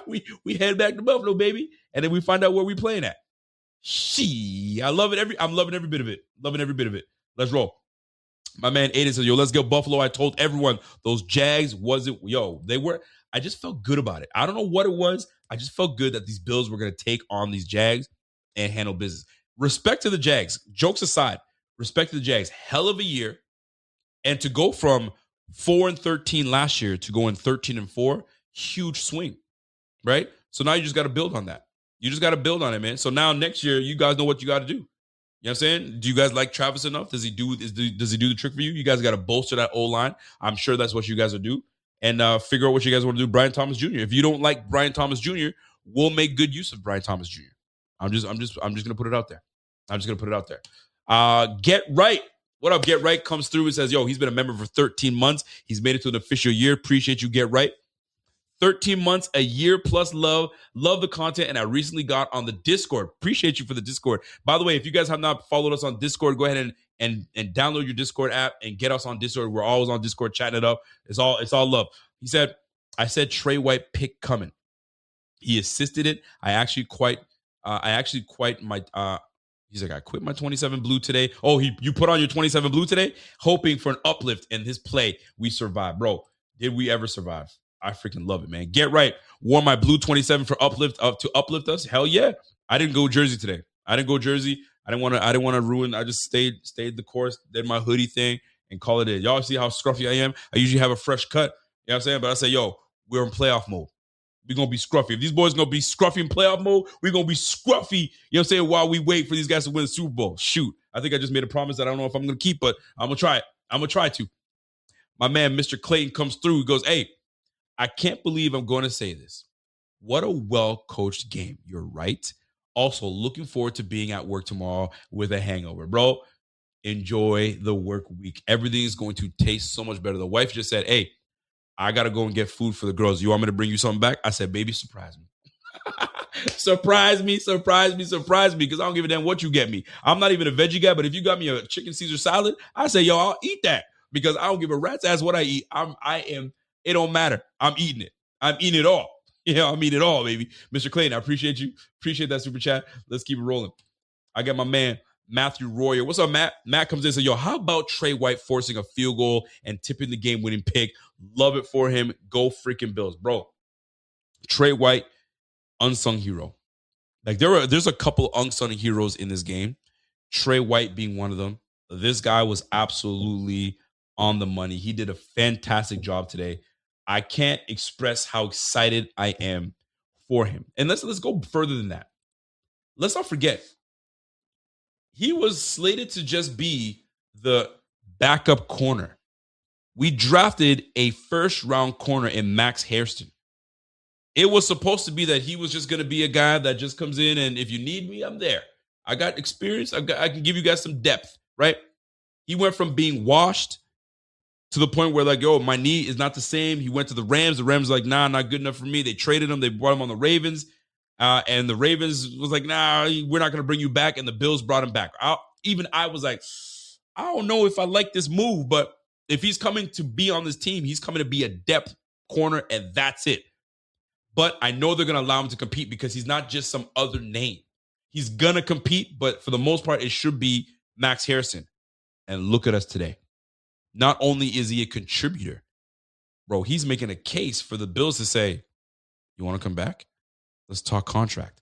we head back to Buffalo, baby, and then we find out where we playing at. I love it. I'm loving every bit of it. Loving every bit of it. Let's roll. My man Aiden says, yo, let's go Buffalo. I told everyone those Jags they were. I just felt good about it. I don't know what it was. I just felt good that these Bills were going to take on these Jags and handle business. Respect to the Jags. Jokes aside, respect to the Jags. Hell of a year. And to go from 4-13 last year to going 13-4, huge swing, right? So now you just got to build on that. You just got to build on it, man. So now next year, you guys know what you got to do. You know what I'm saying? Do you guys like Travis enough? Does he do the trick for you? You guys got to bolster that O-line. I'm sure that's what you guys will do. And figure out what you guys want to do. Brian Thomas Jr. If you don't like Brian Thomas Jr., we'll make good use of Brian Thomas Jr. I'm just gonna put it out there. Get Right. What up, Get Right comes through and says, yo, he's been a member for 13 months. He's made it to an official year. Appreciate you, Get Right. 13 months, a year plus love. Love the content, and I recently got on the Discord. Appreciate you for the Discord. By the way, if you guys have not followed us on Discord, go ahead and download your Discord app and get us on Discord. We're always on Discord chatting it up. It's all love. He said, I said Trey White pick coming. He assisted it. I quit my 27 blue today. Oh, you put on your 27 blue today? Hoping for an uplift in his play. We survived. Bro, did we ever survive? I freaking love it, man. Get Right. Wore my blue 27 to uplift us. Hell yeah. I didn't go jersey today. I didn't want to ruin. I just stayed the course, did my hoodie thing, and call it in. Y'all see how scruffy I am? I usually have a fresh cut. You know what I'm saying? But I say, yo, we're in playoff mode. We're going to be scruffy. If these boys going to be scruffy in playoff mode, we're going to be scruffy, you know what I'm saying, while we wait for these guys to win the Super Bowl. Shoot. I think I just made a promise that I don't know if I'm going to keep, but I'm going to try it. I'm going to try to. My man, Mr. Clayton, comes through. He goes, hey, I can't believe I'm going to say this. What a well-coached game. You're right. Also, looking forward to being at work tomorrow with a hangover. Bro, enjoy the work week. Everything is going to taste so much better. The wife just said, hey, I got to go and get food for the girls. You want me to bring you something back? I said, baby, surprise me. surprise me, because I don't give a damn what you get me. I'm not even a veggie guy, but if you got me a chicken Caesar salad, I say, yo, I'll eat that because I don't give a rat's ass what I eat. It don't matter. I'm eating it. I'm eating it all. Yeah, I'm eating it all, baby. Mr. Clayton, I appreciate you. Appreciate that super chat. Let's keep it rolling. I got my man, Matthew Royer. What's up, Matt? Matt comes in and says, yo, how about Trey White forcing a field goal and tipping the game-winning pick? Love it for him. Go freaking Bills. Bro, Trey White, unsung hero. Like, there's a couple unsung heroes in this game. Trey White being one of them. This guy was absolutely on the money. He did a fantastic job today. I can't express how excited I am for him. And let's go further than that. Let's not forget, he was slated to just be the backup corner. We drafted a first-round corner in Max Hairston. It was supposed to be that he was just going to be a guy that just comes in, and if you need me, I'm there. I got experience. I can give you guys some depth, right? He went from being washed to the point where, like, yo, my knee is not the same. He went to the Rams. The Rams were like, nah, not good enough for me. They traded him. They brought him on the Ravens. And the Ravens was like, nah, we're not going to bring you back. And the Bills brought him back. I was like, I don't know if I like this move, but if he's coming to be on this team, he's coming to be a depth corner, and that's it. But I know they're going to allow him to compete because he's not just some other name. He's going to compete, but for the most part, it should be Max Harrison. And look at us today. Not only is he a contributor, bro, he's making a case for the Bills to say, you want to come back? Let's talk contract.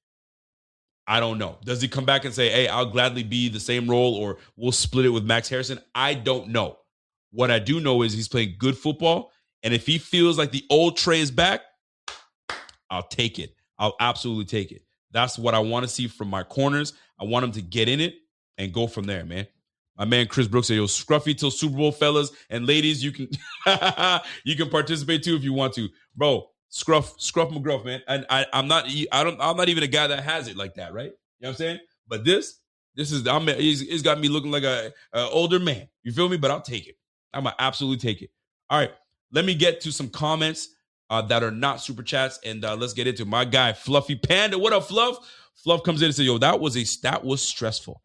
I don't know. Does he come back and say, hey, I'll gladly be the same role, or we'll split it with Max Harrison? I don't know. What I do know is he's playing good football, and if he feels like the old Trey is back, I'll take it. I'll absolutely take it. That's what I want to see from my corners. I want him to get in it and go from there, man. My man Chris Brooks said, yo, scruffy till Super Bowl, fellas. And ladies, you can you can participate too if you want to. Bro, Scruff McGruff, man. And I'm not even a guy that has it like that, right? You know what I'm saying? But he's got me looking like a older man. You feel me? But I'll take it. I'm gonna absolutely take it. All right, let me get to some comments that are not super chats, and let's get into my guy Fluffy Panda. What up, Fluff? Fluff comes in and says, "Yo, that was stressful.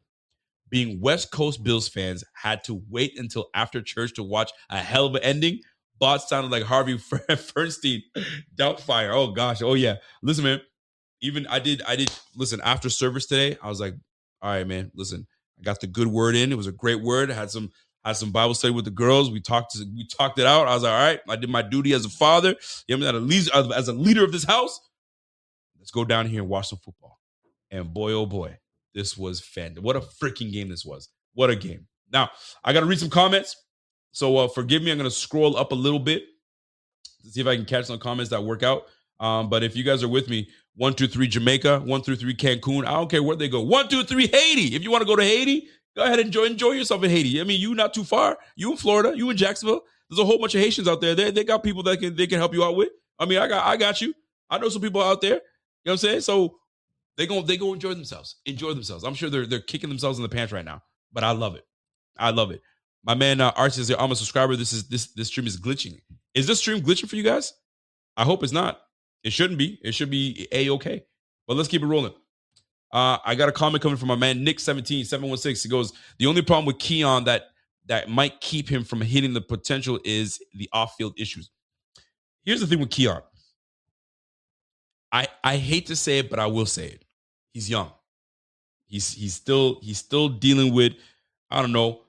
Being West Coast Bills fans had to wait until after church to watch a hell of an ending. Bot sounded like Harvey Fernstein. Doubtfire. Oh gosh. Oh yeah. Listen, man. Even I did. Listen, after service today, I was like, all right, man. Listen, I got the good word in. It was a great word. I had some Bible study with the girls. We talked it out. I was like, all right. I did my duty as a father. You know, as a leader of this house. Let's go down here and watch some football. And boy, oh boy, this was fan. What a freaking game this was. What a game. Now, I got to read some comments. So forgive me. I'm going to scroll up a little bit to see if I can catch some comments that work out. But if you guys are with me, 1, 2, 3 Jamaica, 1, 2, 3 Cancun. I don't care where they go. 1, 2, 3 Haiti. If you want to go to Haiti, go ahead and enjoy yourself in Haiti. I mean, you not too far. You in Florida. You in Jacksonville. There's a whole bunch of Haitians out there. They got people that they can help you out with. I mean, I got you. I know some people out there. You know what I'm saying? So they go enjoy themselves. I'm sure they're kicking themselves in the pants right now. But I love it. My man Archie says, I'm a subscriber. This stream is glitching. Is this stream glitching for you guys? I hope it's not. It shouldn't be. It should be A-okay. But let's keep it rolling. I got a comment coming from my man Nick 716. He goes, the only problem with Keon that might keep him from hitting the potential is the off-field issues. Here's the thing with Keon. I hate to say it, but I will say it. He's young. He's still dealing with, I don't know,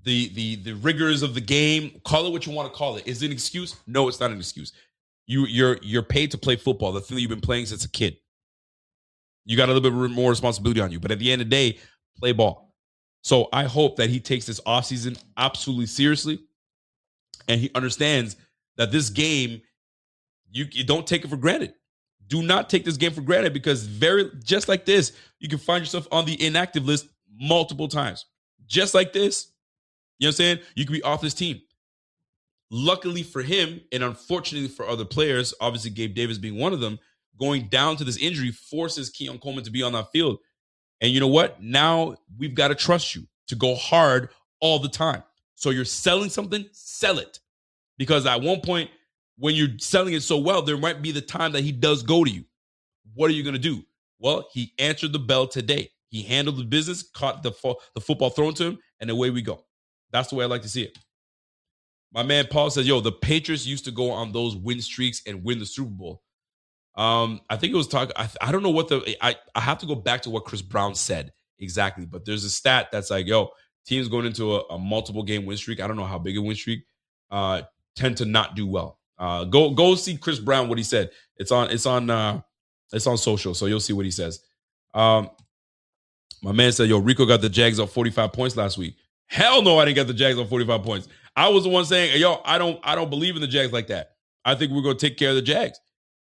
the rigors of the game. Call it what you want to call it. Is it an excuse? No, it's not an excuse. You're paid to play football, the thing that you've been playing since a kid. You got a little bit more responsibility on you. But at the end of the day, play ball. So I hope that he takes this offseason absolutely seriously. And he understands that this game, you don't take it for granted. Do not take this game for granted, because just like this, you can find yourself on the inactive list multiple times. Just like this. You know what I'm saying? You could be off this team. Luckily for him, and unfortunately for other players, obviously Gabe Davis being one of them, going down to this injury forces Keon Coleman to be on that field. And you know what? Now we've got to trust you to go hard all the time. So you're selling something, sell it. Because at one point, when you're selling it so well, there might be the time that he does go to you. What are you going to do? Well, he answered the bell today. He handled the business, caught the football thrown to him, and away we go. That's the way I like to see it. My man Paul says, yo, the Patriots used to go on those win streaks and win the Super Bowl. I think it was talking. I don't know what I have to go back to what Chris Brown said exactly, but there's a stat that's like, yo, teams going into a multiple game win streak. I don't know how big a win streak tend to not do well. Go see Chris Brown, what he said. It's on social, so you'll see what he says. My man said, yo, Rico got the Jags up 45 points last week. Hell no, I didn't get the Jags on 45 points. I was the one saying, yo, I don't believe in the Jags like that. I think we're going to take care of the Jags.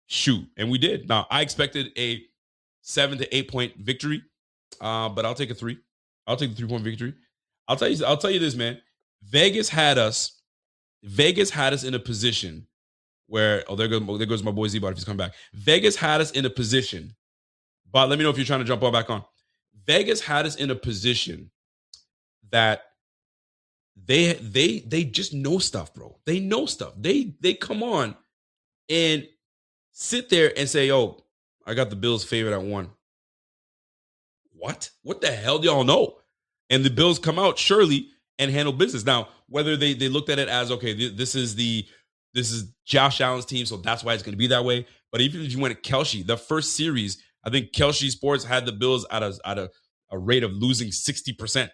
Shoot, and we did. Now, I expected a 7 to 8 point victory, but I'll take a 3. I'll take the 3 point victory. I'll tell you this, man. Vegas had us in a position where, there goes my boy Z-Bot if he's coming back. Vegas had us in a position, but let me know if you're trying to jump on back on. Vegas had us in a position that they just know stuff, bro. They know stuff. They come on and sit there and say, yo, I got the Bills favored at 1. What? What the hell do y'all know? And the Bills come out surely and handle business. Now, whether they looked at it as, okay, this is Josh Allen's team, so that's why it's going to be that way. But even if you went to Kelce, the first series, I think Kelce Sports had the Bills at a rate of losing 60%,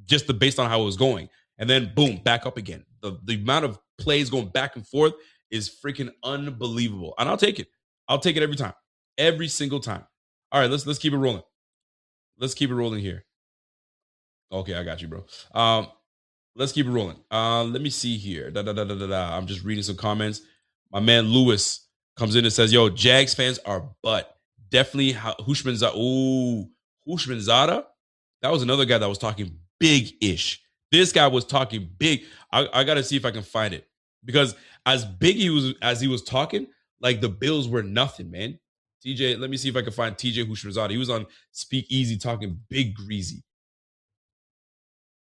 just based on how it was going. And then, boom, back up again. The amount of plays going back and forth is freaking unbelievable. And I'll take it. I'll take it every time. Every single time. All right, let's keep it rolling. Let's keep it rolling here. Okay, I got you, bro. Let's keep it rolling. Let me see here. I'm just reading some comments. My man Lewis comes in and says, yo, Jags fans are butt. Definitely Hushmanzada. Ooh, Hushmanzada. That was another guy that was talking big-ish. This guy was talking big. I got to see if I can find it. Because as big as he was talking, like the Bills were nothing, man. TJ, let me see if I can find TJ Houshmandzadeh. He was on Speak Easy talking big greasy.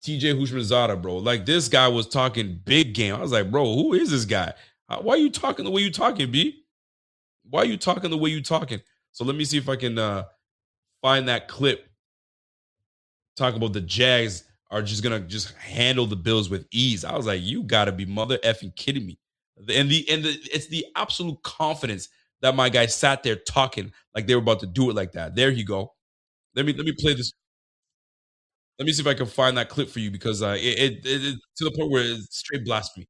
TJ Houshmandzadeh, bro. Like, this guy was talking big game. I was like, bro, who is this guy? Why are you talking the way you talking, B? Why are you talking the way you talking? So let me see if I can find that clip. Talk about the Jags are just gonna just handle the Bills with ease. I was like, you gotta be mother effing kidding me. And it's the absolute confidence that my guy sat there talking like they were about to do it like that. There you go. Let me play this. Let me see if I can find that clip for you because it to the point where it's straight blasphemy.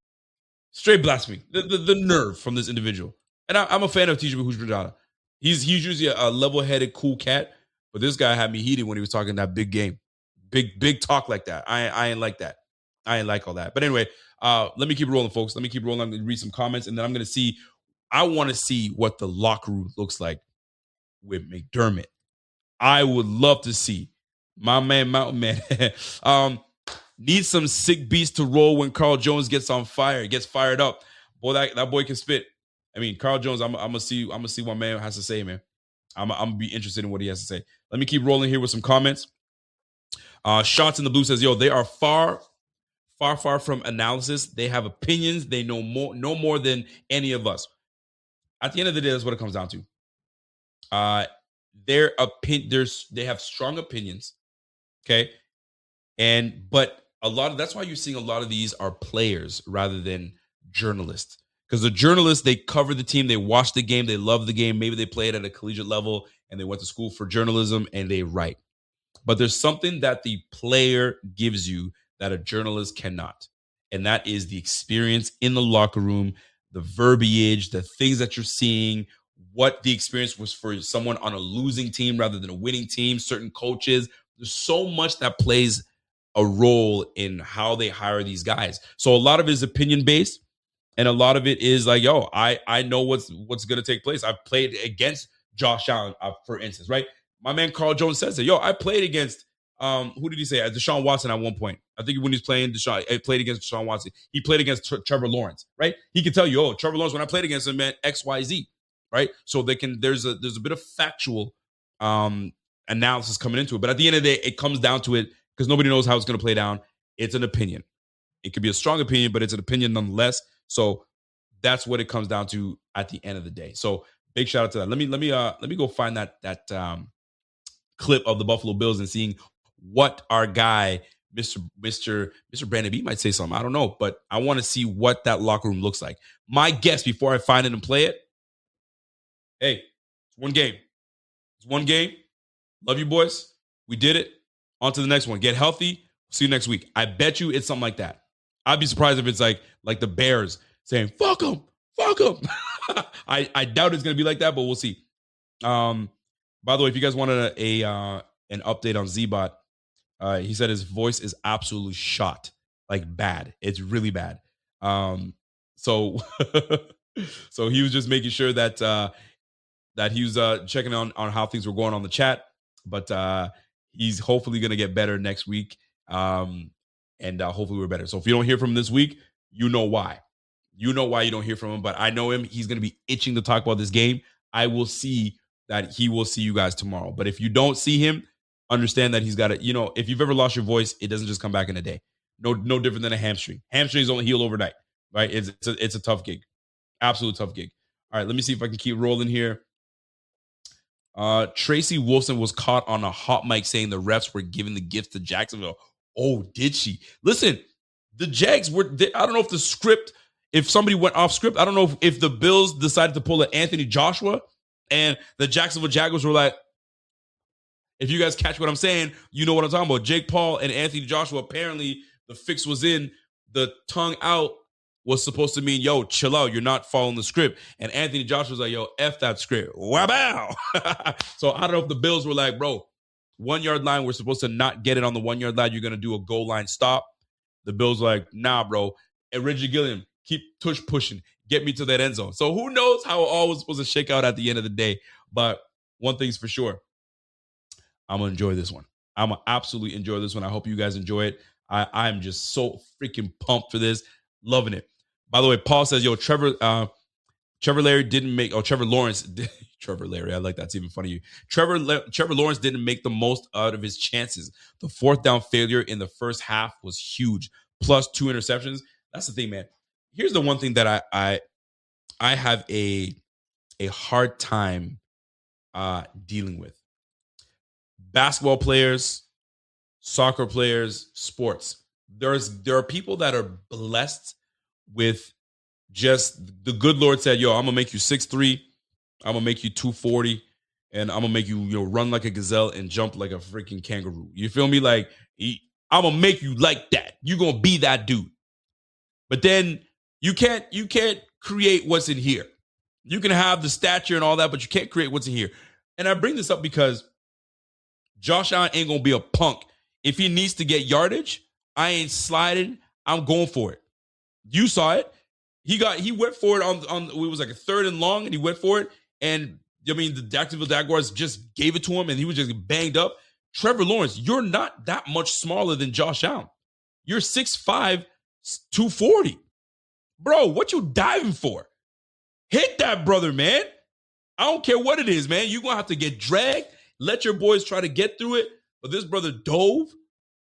Straight blasphemy. The nerve from this individual. And I'm a fan of TJ Houshmandzadeh. He's usually a level-headed, cool cat, but this guy had me heated when he was talking that big game. Big talk like that. I ain't like that. I ain't like all that. But anyway, let me keep rolling, folks. Let me keep rolling. I'm going to read some comments, and then I'm going to see. I want to see what the locker room looks like with McDermott. I would love to see my man, Mountain Man. Needs some sick beats to roll when Carl Jones gets on fire, gets fired up. Boy, that boy can spit. I mean, Carl Jones, I'm gonna see what man has to say, man. I'm gonna be interested in what he has to say. Let me keep rolling here with some comments. Shots in the Blue says, yo, they are far from analysis. They have opinions. They know more than any of us. At the end of the day, that's what it comes down to. They have strong opinions. Okay. But that's why you're seeing a lot of these are players rather than journalists. Because the journalists, they cover the team, they watch the game, they love the game. Maybe they play it at a collegiate level and they went to school for journalism and they write. But there's something that the player gives you that a journalist cannot. And that is the experience in the locker room, the verbiage, the things that you're seeing, what the experience was for someone on a losing team rather than a winning team, certain coaches. There's so much that plays a role in how they hire these guys. So a lot of it is opinion based. And a lot of it is like, yo, I know what's going to take place. I've played against Josh Allen, for instance, right? My man Carl Jones says that, yo, I played against, who did he say? Deshaun Watson at one point. I think when he's playing I played against Deshaun Watson. He played against Trevor Lawrence, right? He can tell you, oh, Trevor Lawrence, when I played against him, man, X, Y, Z, right? So there's a bit of factual analysis coming into it. But at the end of the day, it comes down to it because nobody knows how it's going to play down. It's an opinion. It could be a strong opinion, but it's an opinion nonetheless. So that's what it comes down to at the end of the day. So big shout out to that. Let me go find that clip of the Buffalo Bills and seeing what our guy, Mr. Brandon B might say something. I don't know, but I want to see what that locker room looks like. My guess before I find it and play it, hey, it's one game. It's one game. Love you, boys. We did it. On to the next one. Get healthy. See you next week. I bet you it's something like that. I'd be surprised if it's like the Bears saying, fuck them. I doubt it's going to be like that, but we'll see. By the way, if you guys wanted an update on Z-Bot, he said his voice is absolutely shot, like bad. It's really bad. So he was just making sure that he was checking on how things were going on the chat, but he's hopefully going to get better next week. And hopefully we're better. So if you don't hear from him this week, you know why. You know why you don't hear from him, but I know him. He's going to be itching to talk about this game. I will see that he will see you guys tomorrow. But if you don't see him, understand that he's got to, if you've ever lost your voice, it doesn't just come back in a day. No different than a hamstring. Hamstrings don't heal overnight, right? It's a tough gig. Absolute tough gig. All right, let me see if I can keep rolling here. Tracy Wilson was caught on a hot mic saying the refs were giving the gift to Jacksonville. Oh, did she? Listen, the Jags I don't know if the script, if somebody went off script, I don't know if the Bills decided to pull an Anthony Joshua and the Jacksonville Jaguars were like, if you guys catch what I'm saying, you know what I'm talking about. Jake Paul and Anthony Joshua, apparently the fix was in. The tongue out was supposed to mean, yo, chill out. You're not following the script. And Anthony Joshua was like, yo, F that script. Wow. So I don't know if the Bills were like, bro, 1 yard line, we're supposed to not get it on the 1 yard line. You're going to do a goal line stop. The Bills were like, nah, bro. And Reggie Gilliam, keep tush pushing. Get me to that end zone. So who knows how it all was supposed to shake out at the end of the day. But one thing's for sure. I'm going to enjoy this one. I'm going to absolutely enjoy this one. I hope you guys enjoy it. I'm just so freaking pumped for this. Loving it. By the way, Paul says, yo, Trevor Trevor Lawrence. Trevor Larry, I like that. It's even funny. Trevor Lawrence didn't make the most out of his chances. The fourth down failure in the first half was huge. Plus 2 interceptions. That's the thing, man. Here's the one thing that I have a hard time dealing with. Basketball players, soccer players, sports. There are people that are blessed with just the good Lord said, yo, I'm gonna make you 6'3", I'm gonna make you 240, and I'm gonna make you run like a gazelle and jump like a freaking kangaroo. You feel me? Like I'm gonna make you like that. You're gonna be that dude. But then you can't create what's in here. You can have the stature and all that, but you can't create what's in here. And I bring this up because Josh Allen ain't gonna be a punk. If he needs to get yardage, I ain't sliding. I'm going for it. You saw it. He went for it on it was like a 3rd and long, and he went for it. And I mean, the Jacksonville Jaguars just gave it to him, and he was just banged up. Trevor Lawrence, you're not that much smaller than Josh Allen. You're 6'5", 240. Bro, what you diving for? Hit that brother, man. I don't care what it is, man. You're going to have to get dragged. Let your boys try to get through it. But this brother dove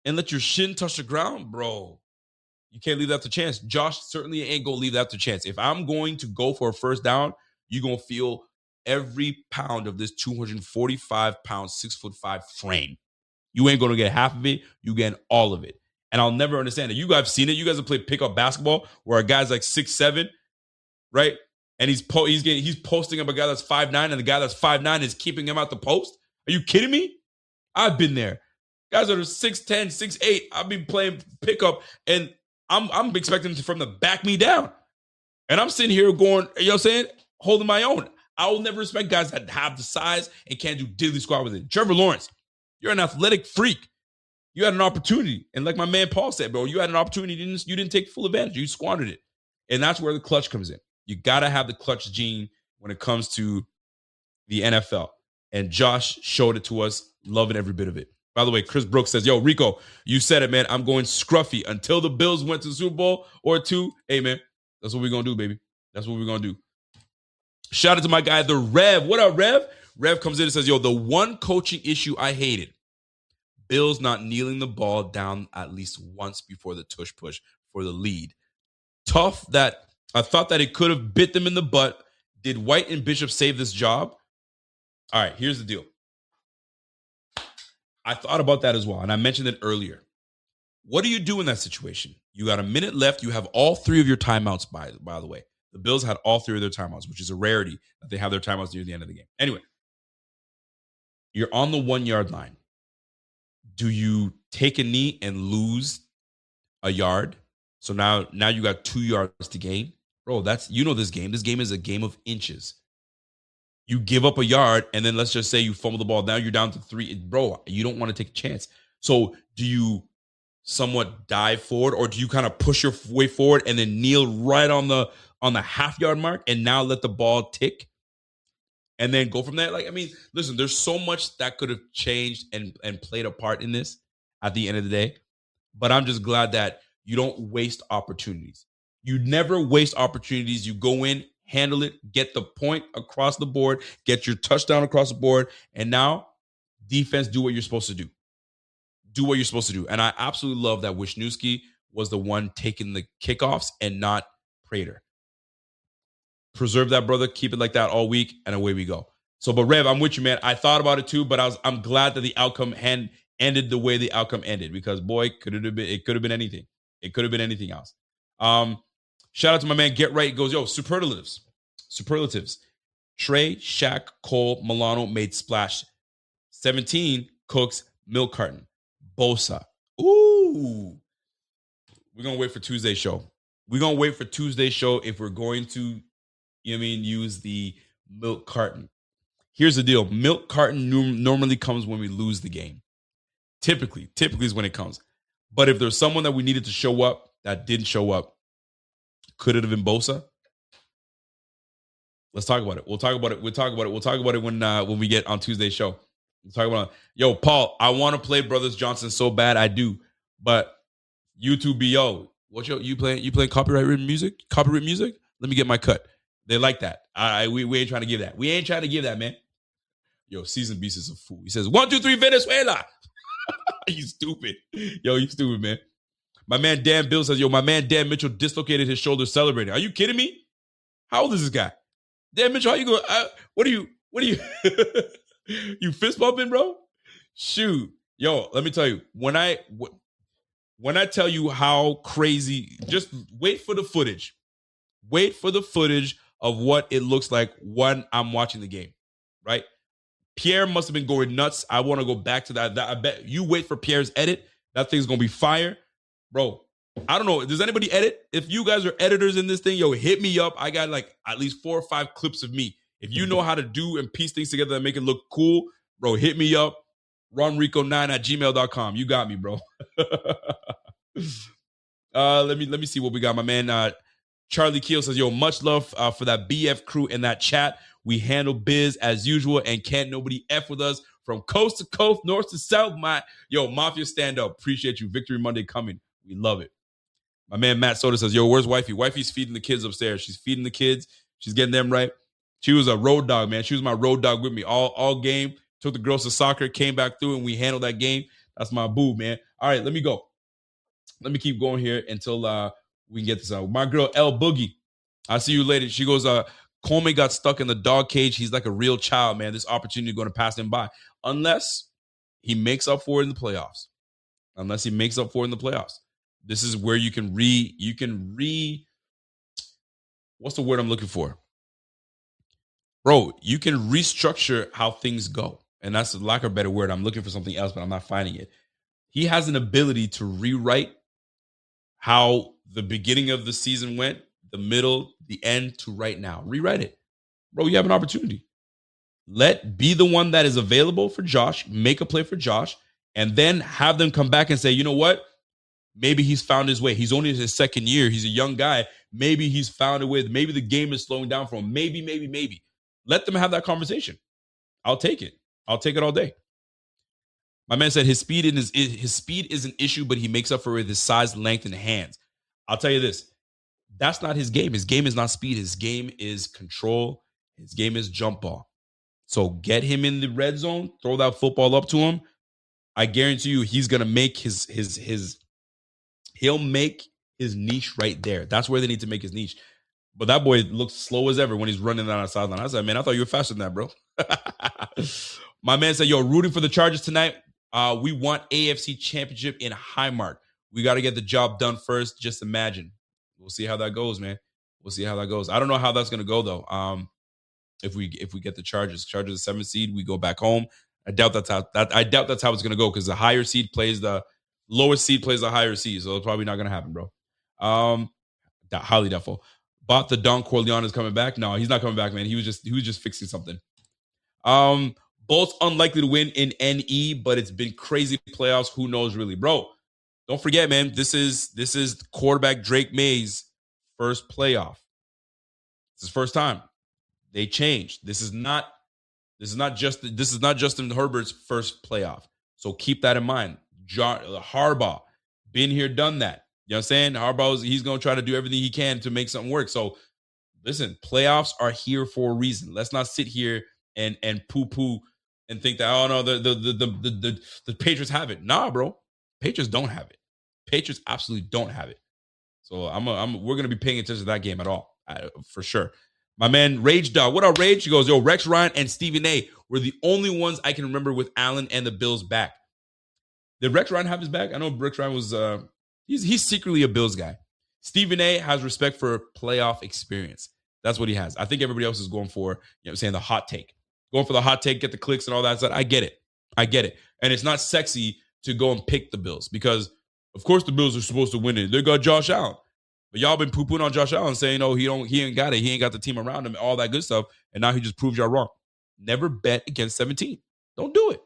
and let your shin touch the ground, bro. You can't leave that to chance. Josh certainly ain't going to leave that to chance. If I'm going to go for a first down, you're going to feel every pound of this 245-pound, 6'5" frame. You ain't going to get half of it. You get all of it. And I'll never understand it. You guys have seen it. You guys have played pickup basketball where a guy's like 6'7", right? And he's posting up a guy that's 5'9", and the guy that's 5'9" is keeping him out the post. Are you kidding me? I've been there. Guys that are 6'10", 6'8", I've been playing pickup, and I'm expecting them to back me down. And I'm sitting here going, you know what I'm saying? Holding my own. I will never respect guys that have the size and can't do diddly squat with it. Trevor Lawrence, you're an athletic freak. You had an opportunity. And like my man Paul said, bro, you had an opportunity. You didn't take full advantage. You squandered it. And that's where the clutch comes in. You got to have the clutch gene when it comes to the NFL. And Josh showed it to us, loving every bit of it. By the way, Chris Brooks says, yo, Rico, you said it, man. I'm going scruffy until the Bills went to the Super Bowl or 2. Hey, man, that's what we're going to do, baby. That's what we're going to do. Shout out to my guy, the Rev. What up, Rev? Rev comes in and says, yo, the one coaching issue I hated, Bills not kneeling the ball down at least once before the tush push for the lead. Tough that I thought that it could have bit them in the butt. Did White and Bishop save this job? All right, here's the deal. I thought about that as well, and I mentioned it earlier. What do you do in that situation? You got a minute left. You have all 3 of your timeouts, by the way. The Bills had all 3 of their timeouts, which is a rarity that they have their timeouts near the end of the game. Anyway, you're on the 1-yard line. Do you take a knee and lose a yard? So now you got 2 yards to gain. Bro, this game. This game is a game of inches. You give up a yard, and then let's just say you fumble the ball. Now you're down to 3. Bro, you don't want to take a chance. So do you somewhat dive forward, or do you kind of push your way forward and then kneel right on the half-yard mark and now let the ball tick and then go from there? Like, I mean, listen, there's so much that could have changed and played a part in this at the end of the day. But I'm just glad that you don't waste opportunities. You never waste opportunities. You go in, handle it, get the point across the board, get your touchdown across the board, and now defense, do what you're supposed to do. Do what you're supposed to do. And I absolutely love that Wisniewski was the one taking the kickoffs and not Prater. Preserve that, brother. Keep it like that all week, and away we go. So, but Rev, I'm with you, man. I thought about it too, but I'm glad that the outcome ended the way the outcome ended, because boy, it could have been anything. It could have been anything else. Shout out to my man Get Right. He goes, yo, superlatives. Trey, Shaq, Cole, Milano made splash. 17, Cooks, milk carton. Bosa. Ooh. We're going to wait for Tuesday's show. If we're going to, use the milk carton. Here's the deal. Milk carton normally comes when we lose the game. Typically is when it comes. But if there's someone that we needed to show up that didn't show up, could it have been Bosa? Let's talk about it. We'll talk about it when we get on Tuesday's show. We'll talk about it. Yo, Paul, I want to play Brothers Johnson so bad. I do. But YouTube BO. You playing copyright music? Let me get my cut. They like that. We ain't trying to give that. We ain't trying to give that, man. Yo, Season Beast is a fool. He says, 1, 2, 3, Venezuela. You stupid. Yo, you stupid, man. My man Dan Bill says, yo, my man Dan Mitchell dislocated his shoulder celebrating. Are you kidding me? How old is this guy? Dan Mitchell, how you going? What are you, you fist bumping, bro? Shoot. Yo, let me tell you, when I tell you how crazy, just wait for the footage. Wait for the footage of what it looks like when I'm watching the game, right? Pierre must have been going nuts. I want to go back to that. I bet you wait for Pierre's edit. That thing's going to be fire. Bro, I don't know. Does anybody edit? If you guys are editors in this thing, yo, hit me up. I got like at least 4 or 5 clips of me. If you know how to do and piece things together and make it look cool, bro, hit me up. RonRico9@gmail.com. You got me, bro. Let me see what we got. My man Charlie Keel says, yo, much love for that BF crew in that chat. We handle biz as usual and can't nobody F with us from coast to coast, north to south. Mafia stand up. Appreciate you. Victory Monday coming. We love it. My man Matt Soda says, yo, where's wifey? Wifey's feeding the kids upstairs. She's feeding the kids. She's getting them right. She was a road dog, man. She was my road dog with me all game. Took the girls to soccer, came back through, and we handled that game. That's my boo, man. All right, let me go. Let me keep going here until we can get this out. My girl, L Boogie. I'll see you later. She goes, Coleman got stuck in the dog cage. He's like a real child, man. This opportunity is going to pass him by. Unless he makes up for it in the playoffs. This is where you can what's the word I'm looking for? Bro, you can restructure how things go. And that's lack of a better word. I'm looking for something else, but I'm not finding it. He has an ability to rewrite how the beginning of the season went, the middle, the end to right now. Rewrite it. Bro, you have an opportunity. Be the one that is available for Josh, make a play for Josh, and then have them come back and say, you know what? Maybe he's found his way. He's only in his second year. He's a young guy. Maybe he's found a way. Maybe the game is slowing down for him. Maybe. Let them have that conversation. I'll take it. I'll take it all day. My man said his speed is an issue, but he makes up for it with his size, length, and hands. I'll tell you this. That's not his game. His game is not speed. His game is control. His game is jump ball. So get him in the red zone, throw that football up to him. I guarantee you he's going to make he'll make his niche right there. That's where they need to make his niche. But that boy looks slow as ever when he's running down the sideline. I said, man, I thought you were faster than that, bro. My man said, yo, rooting for the Chargers tonight. We want AFC Championship in Highmark. We got to get the job done first. Just imagine. We'll see how that goes, man. We'll see how that goes. I don't know how that's going to go, though. If we get the Chargers. Chargers the 7th seed, we go back home. I doubt that's how it's going to go because the higher seed plays the lowest seed plays the higher seed. So it's probably not going to happen, bro. Highly doubtful. Bought the Don Corleone is coming back. No, he's not coming back, man. He was just fixing something. Bolts unlikely to win in NE, but it's been crazy playoffs. Who knows, really, bro? Don't forget, man. This is quarterback Drake May's first playoff. It's his first time. They changed. This is not Justin Herbert's first playoff. So keep that in mind. Harbaugh, been here, done that. You know what I'm saying? Harbaugh, he's going to try to do everything he can to make something work. So listen, playoffs are here for a reason. Let's not sit here and poo-poo and think that, oh no, the Patriots have it. Nah, bro. Patriots don't have it. Patriots absolutely don't have it. So we're going to be paying attention to that game at all, for sure. My man, Rage Dog. What up, Rage? He goes, yo, Rex Ryan and Stephen A were the only ones I can remember with Allen and the Bills back. Did Rex Ryan have his back? I know Rex Ryan was, he's secretly a Bills guy. Stephen A has respect for playoff experience. That's what he has. I think everybody else is going for, you know what I'm saying, the hot take. Going for the hot take, get the clicks and all that stuff. I get it. And it's not sexy to go and pick the Bills because, of course, the Bills are supposed to win it. They got Josh Allen. But y'all been poo-pooing on Josh Allen saying, oh, he ain't got it. He ain't got the team around him, all that good stuff. And now he just proves y'all wrong. Never bet against 17. Don't do it.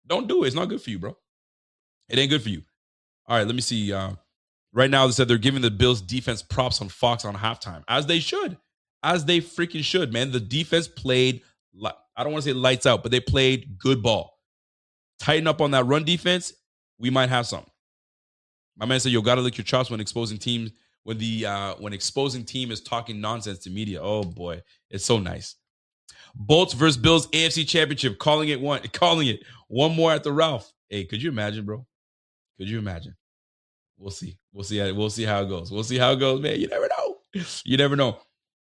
It's not good for you, bro. It ain't good for you. All right, let me see. Right now, they said they're giving the Bills defense props on Fox on halftime. As they should. As they freaking should, man. The defense played, I don't want to say lights out, but they played good ball. Tighten up on that run defense, we might have something. My man said, you got to lick your chops when exposing teams when exposing team is talking nonsense to media. Oh boy, it's so nice. Bolts versus Bills AFC Championship. Calling it one more at the Ralph. Hey, could you imagine, bro? Could you imagine? We'll see. We'll see how it goes. We'll see how it goes, man. You never know. You never know.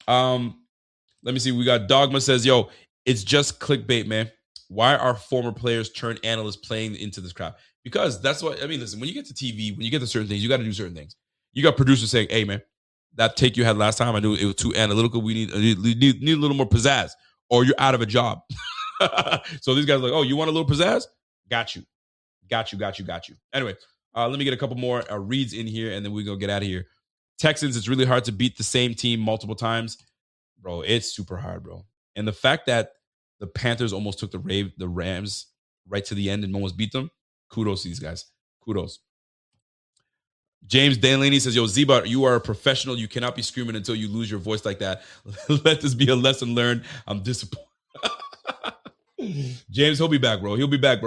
Let me see. We got Dogma says, yo, it's just clickbait, man. Why are former players turned analysts playing into this crap? Because that's what I mean. Listen, when you get to TV, when you get to certain things, you got to do certain things. You got producers saying, hey, man, that take you had last time, I knew it was too analytical. We need a little more pizzazz, or you're out of a job. So these guys are like, oh, you want a little pizzazz? Got you. Anyway, let me get a couple more reads in here, and then we go get out of here. Texans, it's really hard to beat the same team multiple times. Bro, it's super hard, bro. And the fact that the Panthers almost took the Rams right to the end and almost beat them, kudos to these guys. Kudos. James Delaney says, yo, Z-Bot, you are a professional. You cannot be screaming until you lose your voice like that. Let this be a lesson learned. I'm disappointed. James, he'll be back, bro. He'll be back.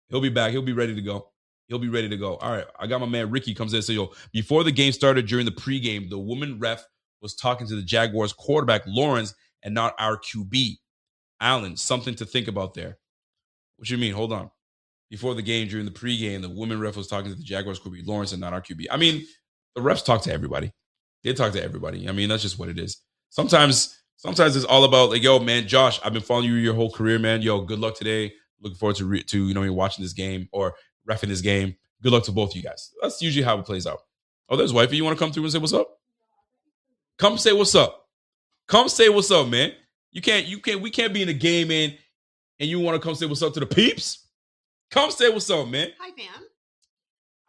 He'll be ready to go. All right. I got my man Ricky comes in and says, yo, before the game started during the pregame, the woman ref was talking to the Jaguars quarterback, Lawrence, and not our QB. Allen, something to think about there. What you mean? Hold on. Before the game, during the pregame, the woman ref was talking to the Jaguars QB, Lawrence, and not our QB. I mean, the refs talk to everybody. They talk to everybody. I mean, that's just what it is. Sometimes it's all about like, yo, man, Josh, I've been following you your whole career, man. Yo, good luck today. Looking forward to watching this game or reffing this game. Good luck to both of you guys. That's usually how it plays out. Oh, there's wifey. You want to come through and say what's up? Come say what's up. Come say what's up, man. We can't be in a game, man, and you want to come say what's up to the peeps? Come say what's up, man. Hi, fam.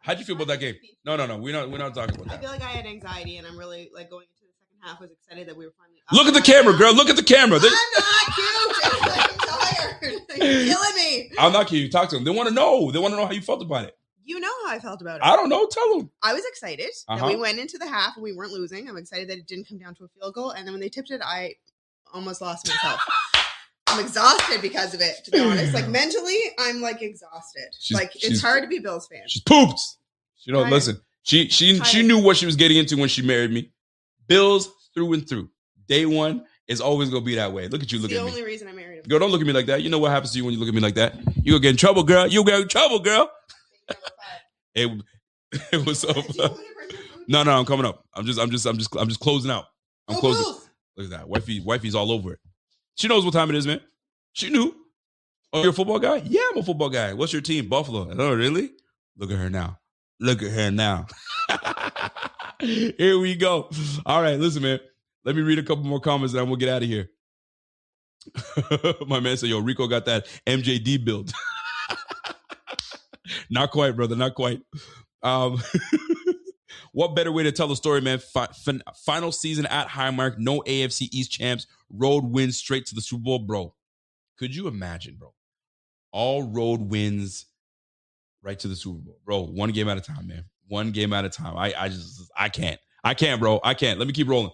How'd you feel about that game? No. We're not talking about that. I feel like I had anxiety, and I'm really like going into the second half. Was excited that we were finally. Look at the camera, girl. Look at the camera. I'm not cute. I'm tired. You're killing me. I'm not kidding. You talk to them. They want to know. How you felt about it. You know how I felt about it. I don't know. Tell them. I was excited that we went into the half and we weren't losing. I'm excited that it didn't come down to a field goal. And then when they tipped it, I almost lost myself. I'm exhausted because of it, to be honest. Like mentally, I'm like exhausted. It's hard to be Bills fan. She's pooped. Listen. She knew what she was getting into when she married me. Bills through and through. Day one is always gonna be that way. Look at you. Look at me. The only reason I married him. Girl, don't look at me like that. You know what happens to you when you look at me like that. You gonna get in trouble, girl. You get in trouble, girl. Hey, what's up? No, I'm coming up. I'm just closing out. I'm closing. Look at that. Wifey's all over it. She knows what time it is, man. She knew. Oh, you're a football guy? Yeah, I'm a football guy. What's your team? Buffalo. Oh, really? Look at her now. Here we go. All right, listen, man. Let me read a couple more comments and then we'll get out of here. My man said, yo, Rico got that MJD build. Not quite, brother. Not quite. What better way to tell the story, man? Final season at Highmark, no AFC East champs, road wins straight to the Super Bowl, bro. Could you imagine, bro? All road wins right to the Super Bowl, bro. One game at a time, man. One game at a time. I can't, bro. I can't. Let me keep rolling,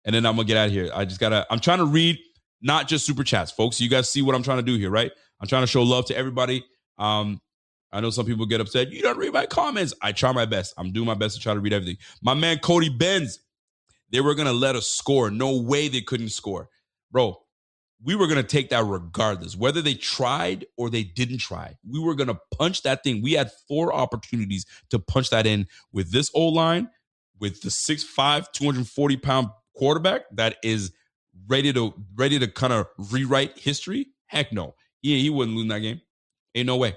and then I'm gonna get out of here. I'm trying to read not just super chats, folks. You guys see what I'm trying to do here, right? I'm trying to show love to everybody. I know some people get upset. You don't read my comments. I try my best. I'm doing my best to try to read everything. My man, Cody Benz, they were going to let us score. No way they couldn't score. Bro, we were going to take that regardless. Whether they tried or they didn't try, we were going to punch that thing. We had 4 opportunities to punch that in with this O-line, with the 6'5", 240-pound quarterback that is ready to kind of rewrite history. Heck no. He wouldn't lose that game. Ain't no way.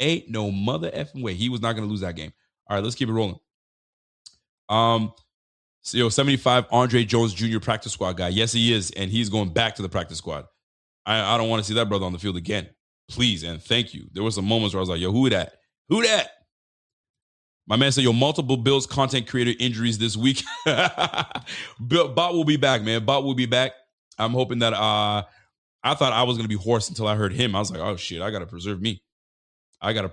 Ain't no mother effing way. He was not going to lose that game. All right, let's keep it rolling. 75 Andre Jones Jr. practice squad guy. Yes, he is, and he's going back to the practice squad. I don't want to see that brother on the field again. Please and thank you. There were some moments where I was like, yo, who that? Who that? My man said, yo, multiple Bills content creator injuries this week. Bot will be back, man. Bot will be back. I'm hoping that I thought I was going to be hoarse until I heard him. I was like, oh, shit, I got to preserve me. B. I got to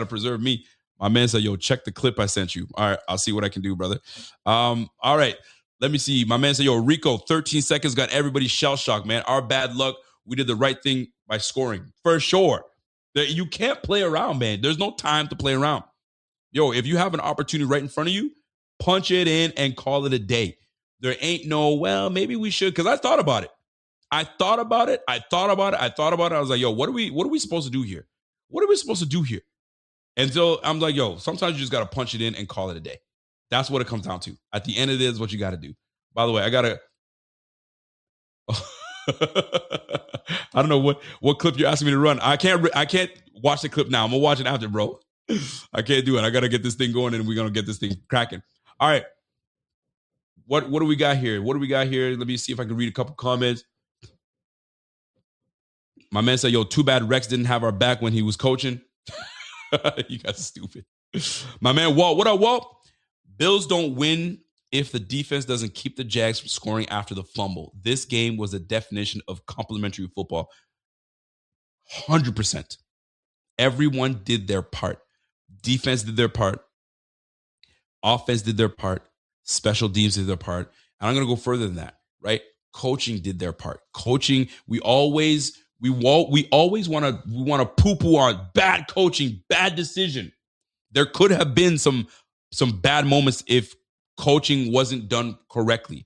preserve me. My man said, yo, check the clip I sent you. All right, I'll see what I can do, brother. All right, let me see. My man said, yo, Rico, 13 seconds got everybody shell-shocked, man. Our bad luck. We did the right thing by scoring. For sure. You can't play around, man. There's no time to play around. Yo, if you have an opportunity right in front of you, punch it in and call it a day. There ain't no, well, maybe we should, because I thought about it. I thought about it. I was like, yo, what are we supposed to do here? What are we supposed to do here? And so I'm like, yo, sometimes you just got to punch it in and call it a day. That's what it comes down to. At the end of it is what you got to do. By the way, I got to, I don't know what clip you're asking me to run. I can't watch the clip now. I'm going to watch it after, bro. I can't do it. I got to get this thing going and we're going to get this thing cracking. All right. What do we got here? Let me see if I can read a couple comments. My man said, yo, too bad Rex didn't have our back when he was coaching. You guys are stupid. My man, Walt. What up, Walt? Bills don't win if the defense doesn't keep the Jags from scoring after the fumble. This game was a definition of complimentary football. 100%. Everyone did their part. Defense did their part. Offense did their part. Special teams did their part. And I'm going to go further than that, right? Coaching did their part. Coaching, we always want to poo-poo on bad coaching, bad decision. There could have been some bad moments if coaching wasn't done correctly.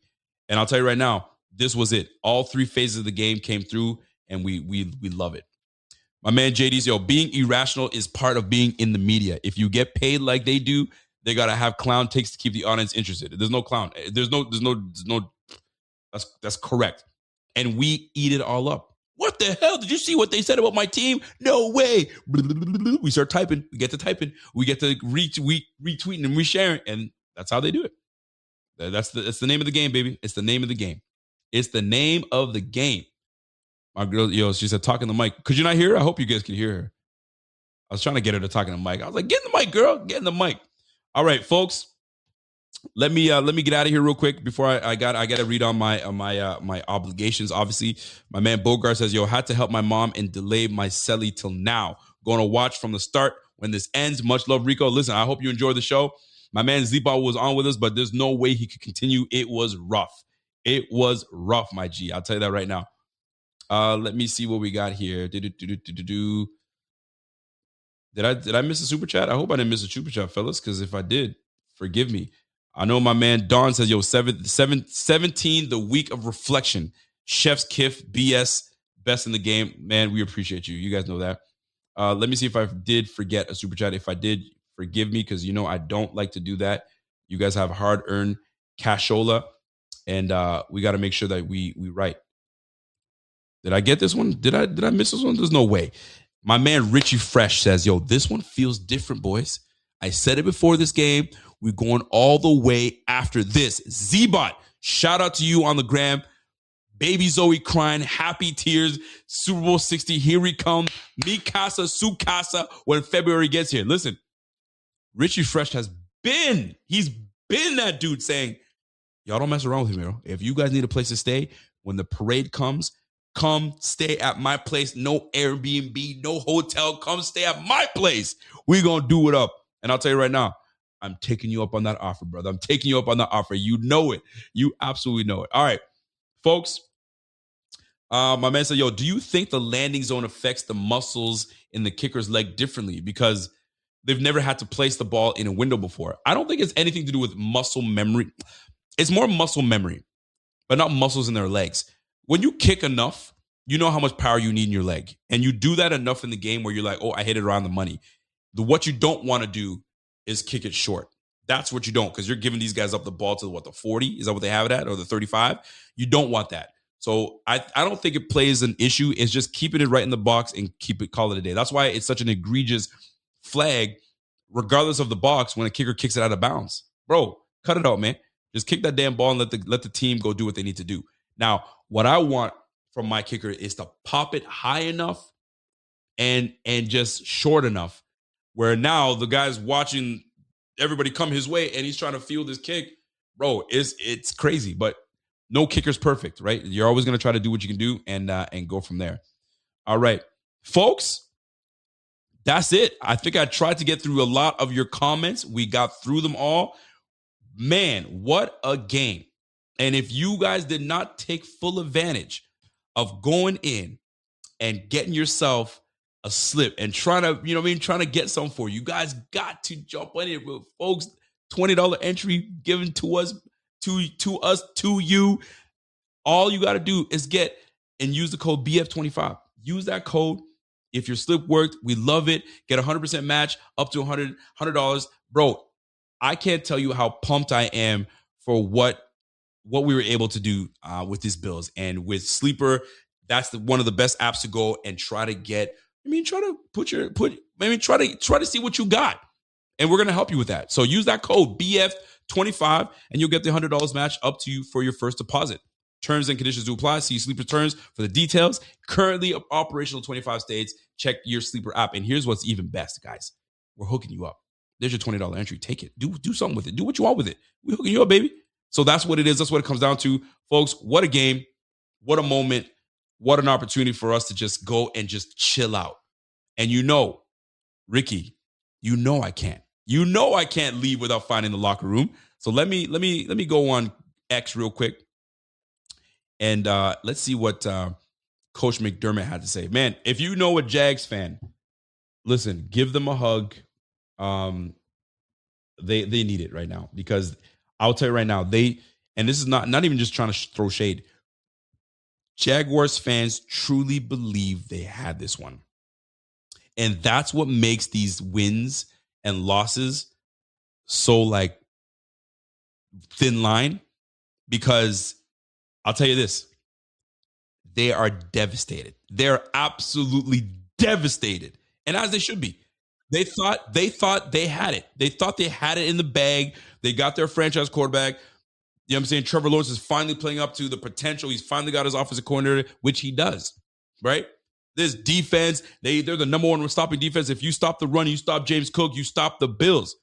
And I'll tell you right now, this was it. All three phases of the game came through, and we love it. My man JD's, yo, being irrational is part of being in the media. If you get paid like they do, they gotta have clown takes to keep the audience interested. There's no clown. There's no. That's correct. And we eat it all up. What the hell? Did you see what they said about my team? No way. We start typing. We get to typing. We get to retweeting and resharing, and that's how they do it. That's the name of the game, baby. It's the name of the game. It's the name of the game. My girl, yo, she said, talking the mic. Could you not hear her? I hope you guys can hear her. I was trying to get her to talk in the mic. I was like, get in the mic, girl. Get in the mic. All right, folks. Let me get out of here real quick before I got to read on my obligations. Obviously, my man Bogart says, yo, had to help my mom and delay my celly till now. Going to watch from the start when this ends. Much love, Rico. Listen, I hope you enjoyed the show. My man Z-Bot was on with us, but there's no way he could continue. It was rough. It was rough, my G. I'll tell you that right now. Let me see what we got here. Did I miss a super chat? I hope I didn't miss a super chat, fellas, because if I did, forgive me. I know my man Don says, yo, 17, the week of reflection. Chef's Kiff, BS, best in the game. Man, we appreciate you. You guys know that. Let me see if I did forget a super chat. If I did, forgive me, because you know I don't like to do that. You guys have hard-earned cashola, and we got to make sure that we write. Did I get this one? Did I miss this one? There's no way. My man Richie Fresh says, yo, this one feels different, boys. I said it before this game. We're going all the way after this. Z-Bot, shout out to you on the gram. Baby Zoe crying, happy tears. Super Bowl 60, here we come. Mi casa, su casa, when February gets here. Listen, Richie Fresh he's been that dude saying, y'all don't mess around with him, bro. If you guys need a place to stay, when the parade comes, come stay at my place. No Airbnb, no hotel. Come stay at my place. We're going to do it up. And I'll tell you right now, I'm taking you up on that offer, brother. I'm taking you up on that offer. You know it. You absolutely know it. All right, folks. My man said, yo, do you think the landing zone affects the muscles in the kicker's leg differently because they've never had to place the ball in a window before? I don't think it's anything to do with muscle memory. It's more muscle memory, but not muscles in their legs. When you kick enough, you know how much power you need in your leg. And you do that enough in the game where you're like, oh, I hit it around the money. What you don't want to do is kick it short. That's what you don't, because you're giving these guys up the ball to the 40? Is that what they have it at? Or the 35? You don't want that. So I don't think it plays an issue. It's just keeping it right in the box and call it a day. That's why it's such an egregious flag, regardless of the box, when a kicker kicks it out of bounds. Bro, cut it out, man. Just kick that damn ball and let the team go do what they need to do. Now, what I want from my kicker is to pop it high enough and just short enough where now the guy's watching everybody come his way and he's trying to field his kick. Bro, it's crazy, but no kicker's perfect, right? You're always going to try to do what you can do and go from there. All right, folks, that's it. I think I tried to get through a lot of your comments. We got through them all. Man, what a game. And if you guys did not take full advantage of going in and getting yourself a slip and trying to, trying to get something for you guys got to jump on it, folks. $20 entry given to us, to you. All you got to do is get and use the code BF25. Use that code. If your slip worked, we love it. Get a 100% match up to $100. Bro, I can't tell you how pumped I am for what we were able to do with these Bills. And with Sleeper, that's one of the best apps to go and try to get. Try to see what you got. And we're going to help you with that. So use that code BF25 and you'll get the $100 match up to you for your first deposit. Terms and conditions do apply. See Sleeper terms for the details. Currently operational 25 states. Check your Sleeper app. And here's what's even best, guys. We're hooking you up. There's your $20 entry. Take it. Do something with it. Do what you want with it. We're hooking you up, baby. So that's what it is. That's what it comes down to. Folks, what a game. What a moment. What an opportunity for us to just go and just chill out. And Ricky, I can't. I can't leave without finding the locker room. So let me go on X real quick. And let's see what Coach McDermott had to say. Man, if you know a Jags fan, listen, give them a hug. They need it right now because I'll tell you right now, and this is not even just trying to throw shade. Jaguars fans truly believe they had this one. And that's what makes these wins and losses so like thin line, because I'll tell you this, they are devastated. They're absolutely devastated. And as they should be. They thought they had it. They thought they had it in the bag. They got their franchise quarterback. You know what I'm saying? Trevor Lawrence is finally playing up to the potential. He's finally got his offensive coordinator, which he does, right? This defense, they're the number one stopping defense. If you stop the run, you stop James Cook, you stop the Bills.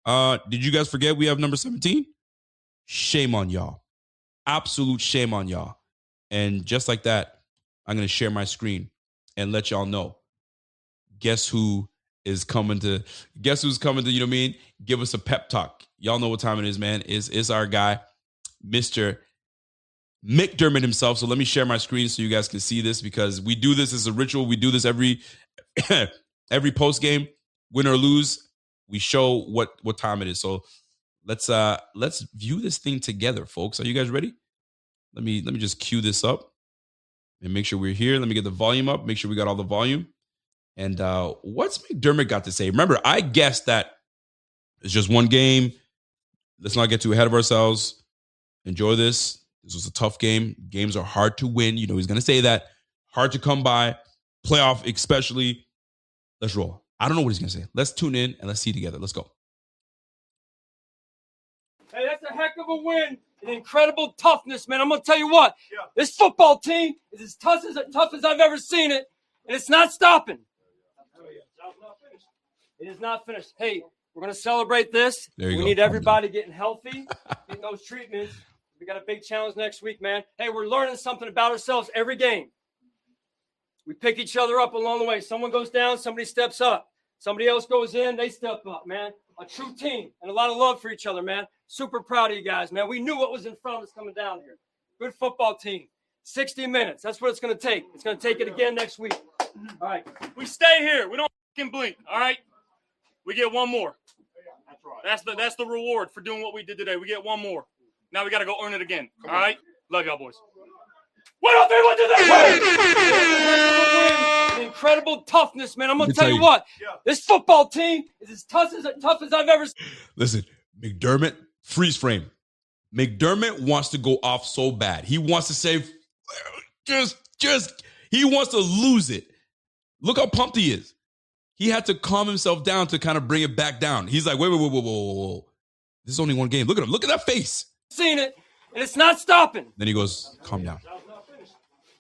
Did you guys forget we have number 17? Shame on y'all. Absolute shame on y'all. And just like that, I'm going to share my screen and let y'all know. Guess who's coming to, you know what I mean? Give us a pep talk. Y'all know what time it is, man. It's our guy, Mr. McDermott himself. So let me share my screen so you guys can see this, because we do this as a ritual. We do this every post game, win or lose. We show what time it is. So let's view this thing together, folks. Are you guys ready? Let me just cue this up and make sure we're here. Let me get the volume up. Make sure we got all the volume. And what's McDermott got to say? Remember, I guessed that it's just one game. Let's not get too ahead of ourselves. Enjoy this. This was a tough game. Games are hard to win. You know, he's going to say that. Hard to come by. Playoff especially. Let's roll. I don't know what he's going to say. Let's tune in and let's see together. Let's go. Hey, that's a heck of a win. An incredible toughness, man. I'm going to tell you what. Yeah. This football team is as tough as I've ever seen it, and it's not stopping. It is not finished. Hey, we're going to celebrate this. We need everybody getting healthy, getting those treatments. We got a big challenge next week, man. Hey, we're learning something about ourselves every game. We pick each other up along the way. Someone goes down, somebody steps up. Somebody else goes in, they step up, man. A true team and a lot of love for each other, man. Super proud of you guys, man. We knew what was in front of us coming down here. Good football team. 60 minutes. That's what it's going to take. It's going to take it again next week. All right. We stay here. We don't fucking blink, all right? We get one more. That's right. That's the reward for doing what we did today. We get one more. Now we got to go earn it again. All right? Love y'all, boys. 1, 2, 3, 1, 2, 3. Incredible toughness, man. I'm going to tell you what. Yeah. This football team is as tough as I've ever seen. Listen, McDermott, freeze frame. McDermott wants to go off so bad. He wants to say, he wants to lose it. Look how pumped he is. He had to calm himself down to kind of bring it back down. He's like, whoa. This is only one game. Look at him. Look at that face. Seen it, and it's not stopping. Then he goes, calm down.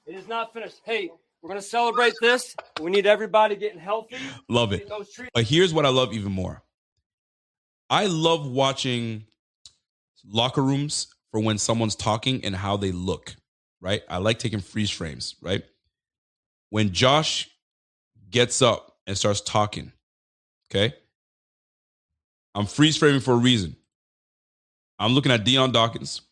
It is not finished. Hey, we're going to celebrate this. We need everybody getting healthy. Love it. But here's what I love even more. I love watching locker rooms for when someone's talking and how they look, right? I like taking freeze frames, right? When Josh gets up and starts talking, okay? I'm freeze framing for a reason. I'm looking at Deion Dawkins.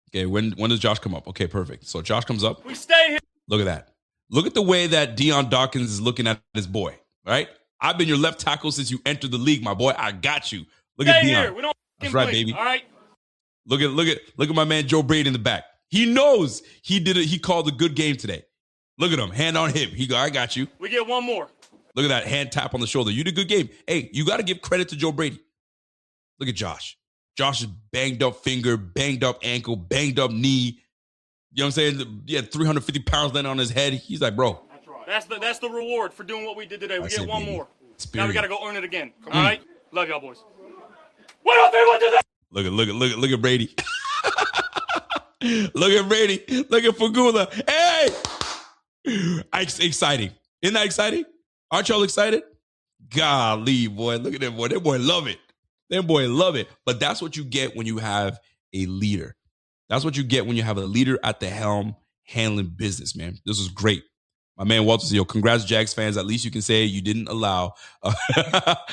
Okay, when does Josh come up? Okay, perfect. So Josh comes up. We stay here. Look at that. Look at the way that Deion Dawkins is looking at his boy, right? I've been your left tackle since you entered the league, my boy. I got you. Look at Stay Dion. here. We don't That's blink, right, baby. all right? Look at my man Joe Brady in the back. He knows he did it. He called a good game today. Look at him, hand on hip. He go, I got you. We get one more. Look at that hand tap on the shoulder. You did a good game. Hey, you got to give credit to Joe Brady. Look at Josh. Josh's banged up finger, banged up ankle, banged up knee. You know what I'm saying? He had 350 pounds landing on his head. He's like, bro. That's right. That's the reward for doing what we did today. We get one more. Experience. Now we got to go earn it again. All right? Love y'all, boys. 1, 2, 3, 1, 2, 3. Look at Brady. Look at Brady. Look at Fagula. Hey! Exciting. Isn't that exciting? Aren't y'all excited? Golly, boy. Look at that boy. That boy love it. That boy love it. But that's what you get when you have a leader. That's what you get when you have a leader at the helm handling business, man. This was great. My man Walter said, yo, congrats, Jags fans. At least you can say you didn't allow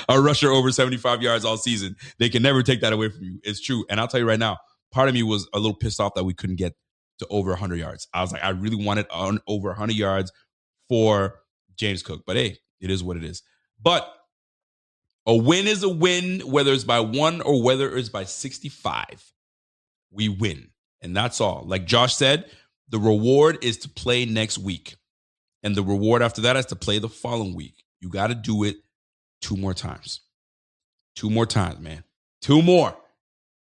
a rusher over 75 yards all season. They can never take that away from you. It's true. And I'll tell you right now, part of me was a little pissed off that we couldn't get to over 100 yards. I was like, I really wanted over 100 yards for James Cook. But hey, it is what it is. But a win is a win, whether it's by 1 or whether it's by 65. We win. And that's all. Like Josh said, the reward is to play next week. And the reward after that is to play the following week. You got to do it 2 more times. 2 more times, man. 2 more.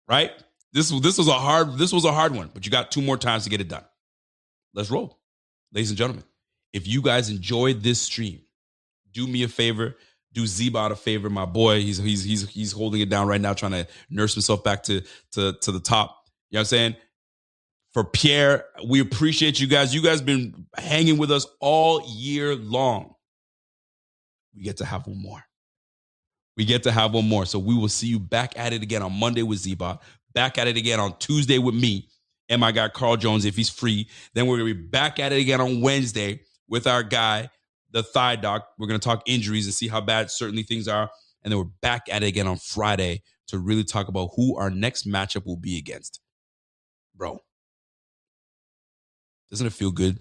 Right? This was a hard one, but you got 2 more times to get it done. Let's roll. Ladies and gentlemen, if you guys enjoyed this stream, do me a favor, do Z-Bot a favor. My boy, he's holding it down right now, trying to nurse himself back to the top. You know what I'm saying? For Pierre, we appreciate you guys. You guys been hanging with us all year long. We get to have one more. So we will see you back at it again on Monday with Z-Bot, back at it again on Tuesday with me and my guy Carl Jones if he's free. Then we're going to be back at it again on Wednesday with our guy, the Thigh Doc. We're going to talk injuries and see how bad certainly things are. And then we're back at it again on Friday to really talk about who our next matchup will be against. Bro. Doesn't it feel good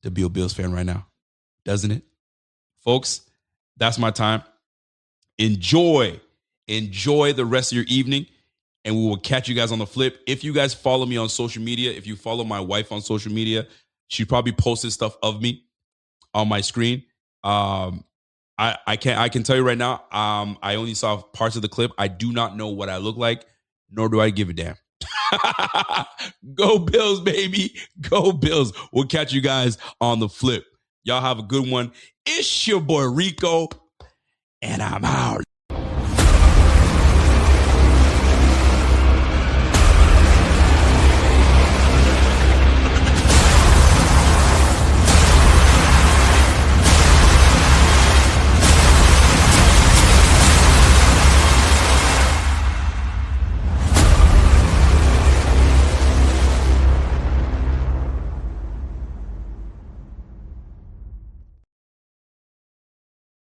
to be a Bills fan right now? Doesn't it? Folks, that's my time. Enjoy the rest of your evening, and we will catch you guys on the flip. If you guys follow me on social media, if you follow my wife on social media, she probably posted stuff of me on my screen. I can tell you right now, I only saw parts of the clip. I do not know what I look like, nor do I give a damn. Go Bills, baby. Go Bills. We'll catch you guys on the flip. Y'all have a good one. It's your boy Rico, and I'm out.